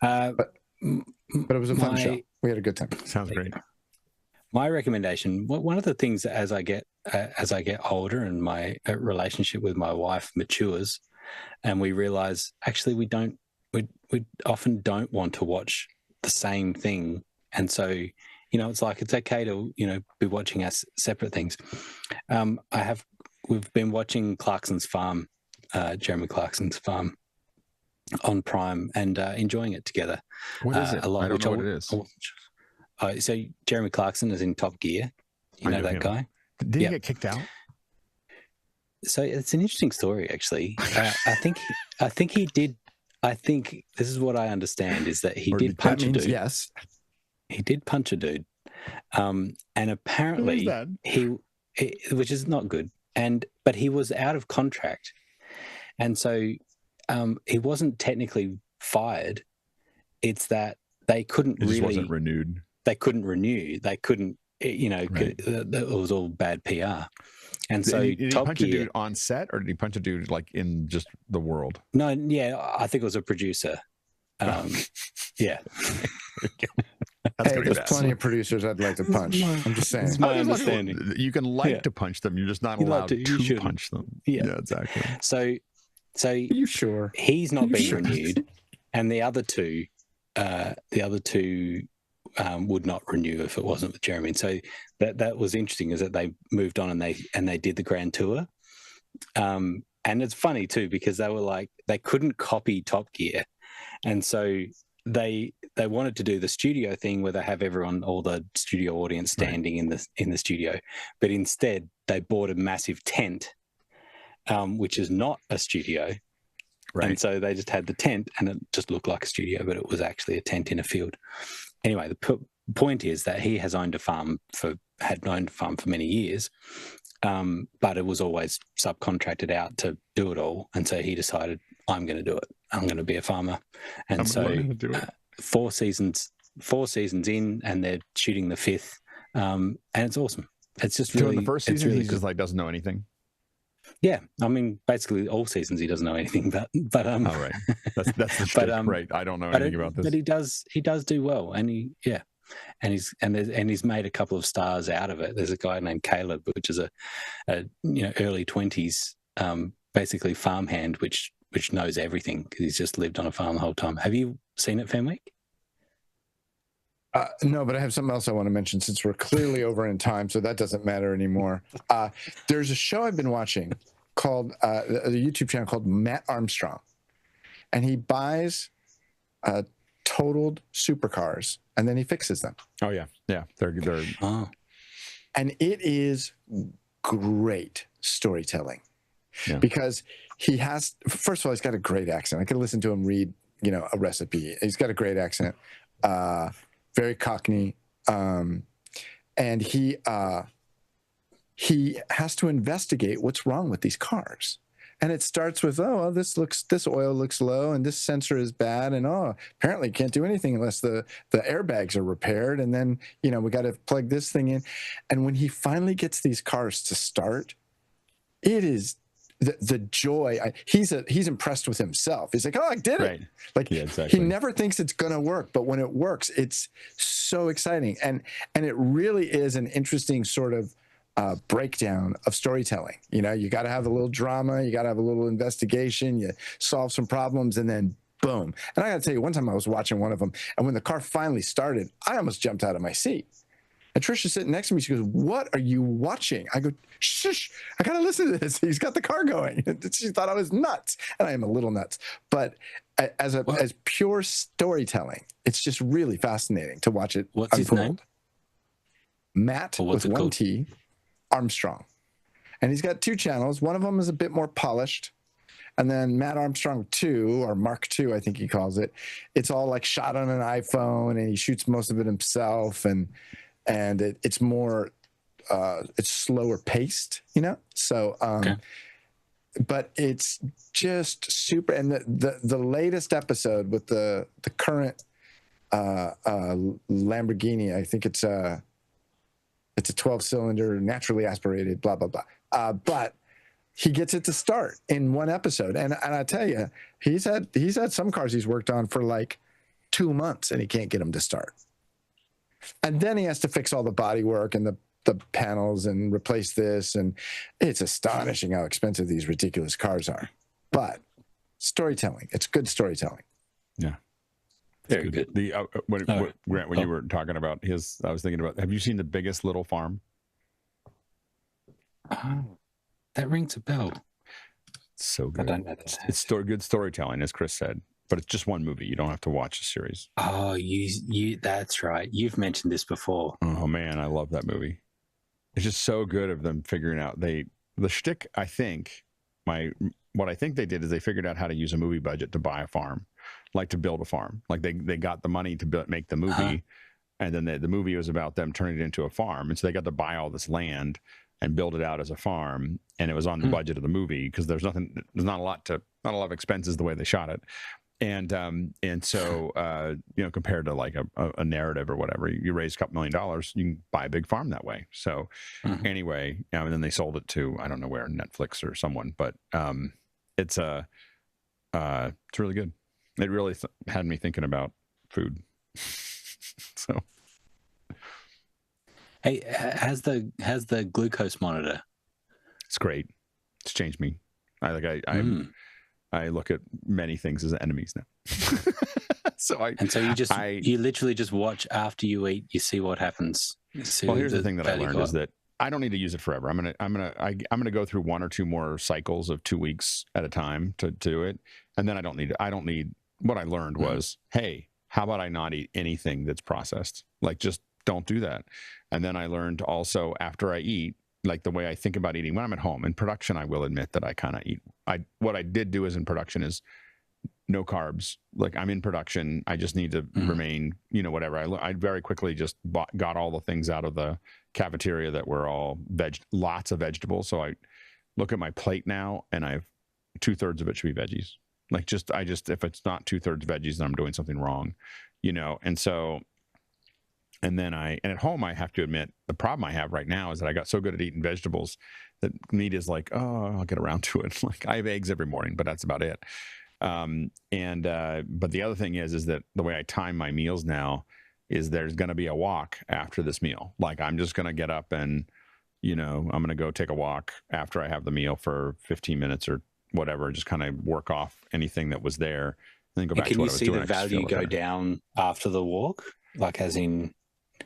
But it was a fun show. We had a good time. Sounds great. My recommendation, one of the things as I get older and my relationship with my wife matures, and we realize actually we often don't want to watch the same thing, and so it's like it's okay to be watching us separate things. We've been watching Clarkson's Farm, Jeremy Clarkson's Farm, on Prime, and enjoying it together. What is it? A lot, I don't know what it is. So Jeremy Clarkson is in Top Gear. You know that guy? Did he get kicked out? So it's an interesting story, actually. I think he did. I think this is what I understand is that he did punch a dude. Yes, he did punch a dude, and apparently which is not good. But he was out of contract, and so he wasn't technically fired. It's that they couldn't it just wasn't renewed. They couldn't renew. They couldn't. Right. It was all bad PR. And so did he punch a dude on set, or did he punch a dude like in just the world? No, yeah, I think it was a producer. Yeah. Hey, there's plenty of producers I'd like to punch. I'm just saying. It's my understanding. You can to punch them. You're just not allowed to punch them. Yeah, exactly. So are you sure? He's not being renewed, and the other two would not renew if it wasn't with Jeremy. And so that was interesting, is that they moved on and they did the grand tour, And it's funny too, because they were like, they couldn't copy Top Gear. And so they wanted to do the studio thing where they have everyone, all the studio audience standing in the studio. But instead they bought a massive tent, which is not a studio. Right. And so they just had the tent and it just looked like a studio, but it was actually a tent in a field. Anyway, the point is that he has owned a farm had owned a farm for many years, but it was always subcontracted out to do it all. And so he decided, I'm going to do it. I'm going to be a farmer. And so 4 seasons in, and they're shooting the 5th. And it's awesome. It's just really, so in the first season, really he just like doesn't know anything. Yeah, I mean, basically all seasons he doesn't know anything, but oh right, that's the shtick, right. I don't know anything about this, but he does do well, and he's made a couple of stars out of it. There's a guy named Caleb, which is a early 20s, basically farmhand, which knows everything because he's just lived on a farm the whole time. Have you seen it, Fenwick? No, but I have something else I want to mention since we're clearly over in time, so that doesn't matter anymore. There's a show I've been watching called a YouTube channel called Matt Armstrong, and he buys totaled supercars and then he fixes them. Oh yeah, they're and it is great storytelling because he has, first of all, he's got a great accent. I could listen to him read, a recipe. He's got a great accent. Very Cockney, and he has to investigate what's wrong with these cars. And it starts with, this oil looks low, and this sensor is bad, and apparently can't do anything unless the airbags are repaired, and then we got to plug this thing in. And when he finally gets these cars to start, it is the joy. He's impressed with himself. He's like, I did it. Right. Like exactly. He never thinks it's gonna work, but when it works, it's so exciting. And it really is an interesting sort of breakdown of storytelling. You got to have a little drama, you got to have a little investigation, you solve some problems, and then boom. And I got to tell you, one time I was watching one of them, and when the car finally started, I almost jumped out of my seat. And Trisha's sitting next to me. She goes, "What are you watching?" I go, "Shush, I got to listen to this. He's got the car going." She thought I was nuts, and I am a little nuts. But as pure storytelling, it's just really fascinating to watch it What's unfold. His name? Matt with one T, Armstrong. And he's got 2 channels. One of them is a bit more polished. And then Matt Armstrong 2, or Mark 2, I think he calls it. It's all like shot on an iPhone, and he shoots most of it himself. And it's more, it's slower paced, So, okay. But it's just super. And the latest episode with the current Lamborghini, I think it's a 12-cylinder, naturally aspirated, blah blah blah. But he gets it to start in one episode, and I tell you, he's had some cars he's worked on for like 2 months, and he can't get them to start. And then he has to fix all the body work and the panels and replace this. And it's astonishing how expensive these ridiculous cars are. But storytelling, it's good storytelling. Yeah. Very good. Grant, when you were talking about his, I was thinking about, have you seen The Biggest Little Farm? That rings a bell. It's so good. I don't know that. It's good storytelling, as Chris said. But it's just one movie. You don't have to watch a series. Oh, you that's right. You've mentioned this before. Oh man, I love that movie. It's just so good of them figuring out the shtick. I think what I think they did is they figured out how to use a movie budget to buy a farm, like to build a farm. Like they got the money to make the movie, and then the movie was about them turning it into a farm, and so they got to buy all this land and build it out as a farm, and it was on the budget of the movie because there's not a lot of expenses the way they shot it. And so compared to like a narrative or whatever, you raise a couple $1 million, you can buy a big farm that way. So anyway, and then they sold it to, I don't know where, Netflix or someone, but it's really good. It really had me thinking about food. So, hey, has the glucose monitor? It's great. It's changed me. I look at many things as enemies now. So you literally just watch after you eat. You see what happens. Well, here's the thing that I learned is that I don't need to use it forever. I'm gonna go through 1 or 2 more cycles of 2 weeks at a time to do it, and then I don't need. What I learned was, hey, how about I not eat anything that's processed? Like, just don't do that. And then I learned also, after I eat, like the way I think about eating when I'm at home. In production, I will admit that I kind of eat. What I did do is, in production, is no carbs. Like, I'm in production, I just need to remain, whatever. I very quickly just got all the things out of the cafeteria that were all lots of vegetables. So I look at my plate now, and I have 2/3 of it should be veggies. Like, if it's not 2/3 veggies, then I'm doing something wrong, And so, and at home, I have to admit, the problem I have right now is that I got so good at eating vegetables that meat is like, oh, I'll get around to it. Like, I have eggs every morning, but that's about it. But the other thing is that the way I time my meals now is there's going to be a walk after this meal. Like, I'm just going to get up and, I'm going to go take a walk after I have the meal for 15 minutes or whatever, just kind of work off anything that was there, and then go back to what I was doing. Can you see the value go down after the walk? Like, as in...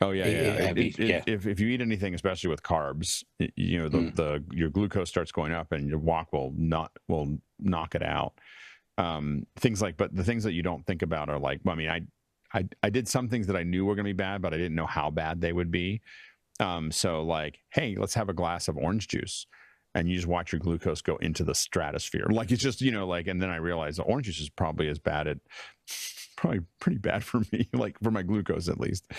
Oh yeah. If you eat anything, especially with carbs, your glucose starts going up, and your walk will knock it out. But the things that you don't think about are like, I did some things that I knew were going to be bad, but I didn't know how bad they would be. So like, hey, let's have a glass of orange juice, and you just watch your glucose go into the stratosphere. Like, it's just, and then I realized the orange juice is probably probably pretty bad for me, like for my glucose at least.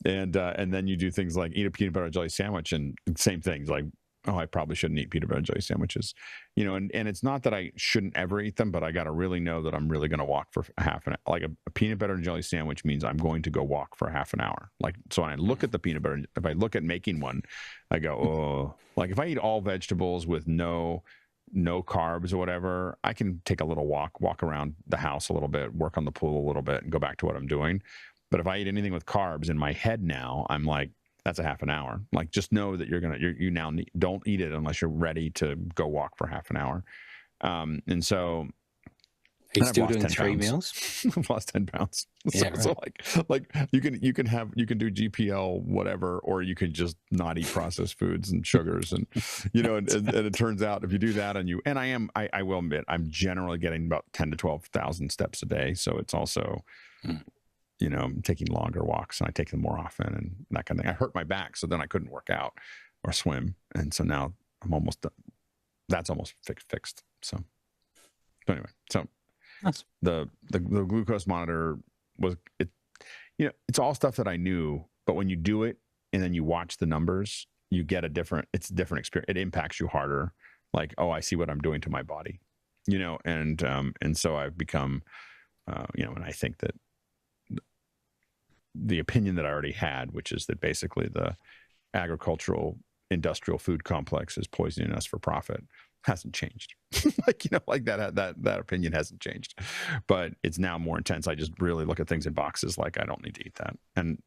And then you do things like eat a peanut butter and jelly sandwich, and same things like, oh, I probably shouldn't eat peanut butter and jelly sandwiches, and it's not that I shouldn't ever eat them, but I got to really know that I'm really going to walk for half an hour. Like, a peanut butter and jelly sandwich means I'm going to go walk for half an hour. Like, so when I look at the peanut butter, if I look at making one, I go, oh, like if I eat all vegetables with no carbs or whatever, I can take a little walk around the house a little bit, work on the pool a little bit, and go back to what I'm doing. But if I eat anything with carbs, in my head now, I'm like, that's a half an hour. Like, just know that you now don't eat it unless you're ready to go walk for half an hour. And so, he's still doing 3 meals. I've lost 10 pounds. Yeah, right. So like you can do GPL whatever, or you can just not eat processed foods and sugars, and and it turns out if you do that, I will admit, I'm generally getting about 10 to 12,000 steps a day. So it's also, taking longer walks, and I take them more often and that kind of thing. I hurt my back, so then I couldn't work out or swim. And so now I'm almost done. That's almost fixed. So anyway, so the glucose monitor was, it's all stuff that I knew, but when you do it and then you watch the numbers, you get it's a different experience. It impacts you harder. Like, oh, I see what I'm doing to my body, and so I've become, and I think that the opinion that I already had, which is that basically the agricultural industrial food complex is poisoning us for profit, hasn't changed. like that opinion hasn't changed, but it's now more intense. I just really look at things in boxes. Like, I don't need to eat that. And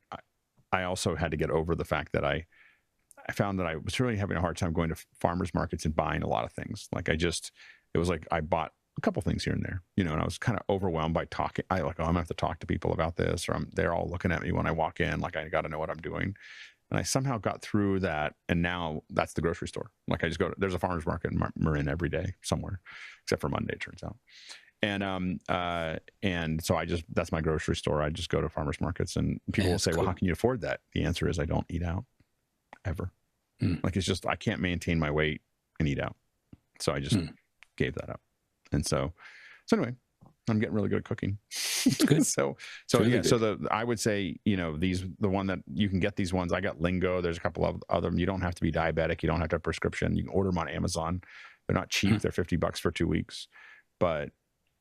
I also had to get over the fact that I found that I was really having a hard time going to farmers markets and buying a lot of things. Like, it was like I bought a couple things here and there, and I was kind of overwhelmed by talking. I'm gonna have to talk to people about this, or they're all looking at me when I walk in. Like, I got to know what I'm doing. And I somehow got through that. And now that's the grocery store. Like, I just there's a farmer's market in Marin every day somewhere, except for Monday, it turns out. And so that's my grocery store. I just go to farmers markets, and people will say, well, how can you afford that? The answer is, I don't eat out ever. Like, it's just, I can't maintain my weight and eat out. So I just gave that up. And so anyway, I'm getting really good at cooking. Good. So really yeah. good. So I would say, the one that you can get these ones. I got Lingo. There's a couple of other. You don't have to be diabetic. You don't have to have a prescription. You can order them on Amazon. They're not cheap. They're $50 for 2 weeks. But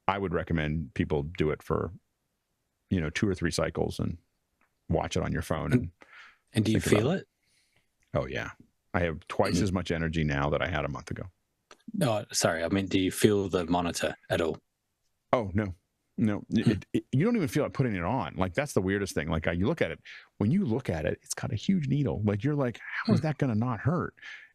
I would recommend people do it for, 2 or 3 cycles and watch it on your phone. And do you feel it? Oh yeah, I have twice as much energy now that I had a month ago. No, sorry. I mean, do you feel the monitor at all? Oh, no. You don't even feel like putting it on. Like, that's the weirdest thing. Like, you look at it, when you look at it, it's got a huge needle. Like, you're like, how is that going to not hurt?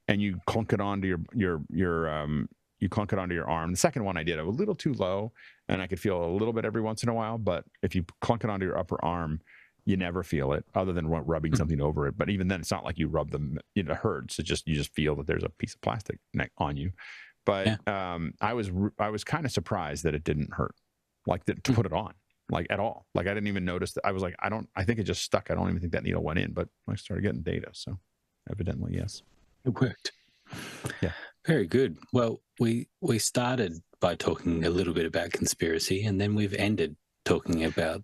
And you clunk it onto you clunk it onto your arm. The second one I did a little too low, and I could feel a little bit every once in a while. But if you clunk it onto your upper arm, You never feel it other than rubbing something over it. But even then, it's not like you rub them, it hurts. You just feel that there's a piece of plastic on you. But I was kind of surprised that it didn't hurt, like to put it on, like at all. Like I didn't even notice that. I was like, I think it just stuck. I don't even think that needle went in, but I started getting data. So evidently, yes. It worked. Yeah. Very good. Well, we started by talking a little bit about conspiracy, and then we've ended talking about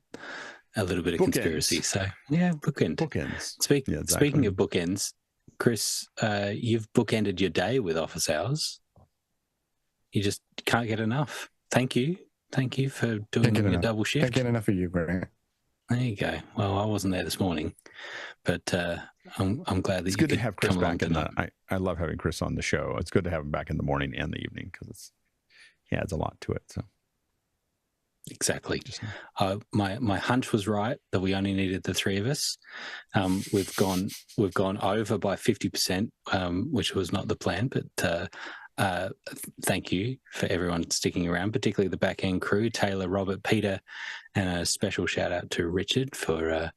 a little bit of conspiracy. So yeah, bookends. Speaking of bookends, Chris, you've bookended your day with office hours. You just can't get enough. Thank you for doing a double shift. Can't get enough of you, Grant. There you go. Well, I wasn't there this morning, but I'm glad that it's good to have Chris back in I love having Chris on the show. It's good to have him back in the morning and the evening because he adds a lot to it. So exactly. My hunch was right that we only needed the three of us. We've gone over by 50%, which was not the plan, but thank you for everyone sticking around, particularly the back end crew, Taylor, Robert, Peter, and a special shout out to Richard for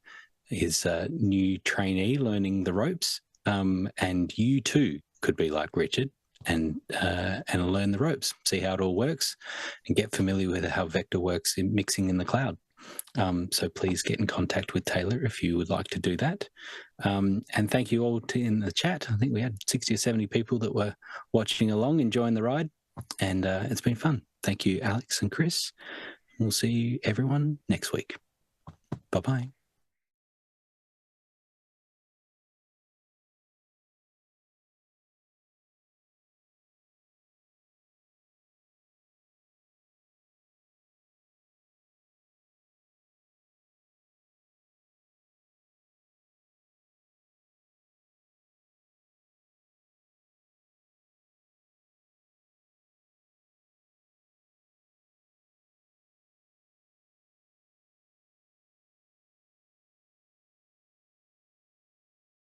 his new trainee learning the ropes. And you too could be like Richard and learn the ropes, see how it all works, and get familiar with how Vector works in mixing in the cloud. So please get in contact with Taylor if you would like to do that. And thank you all in the chat. I think we had 60 or 70 people that were watching along, enjoying the ride, and it's been fun. Thank you, Alex and Chris. We'll see you everyone next week. Bye-bye.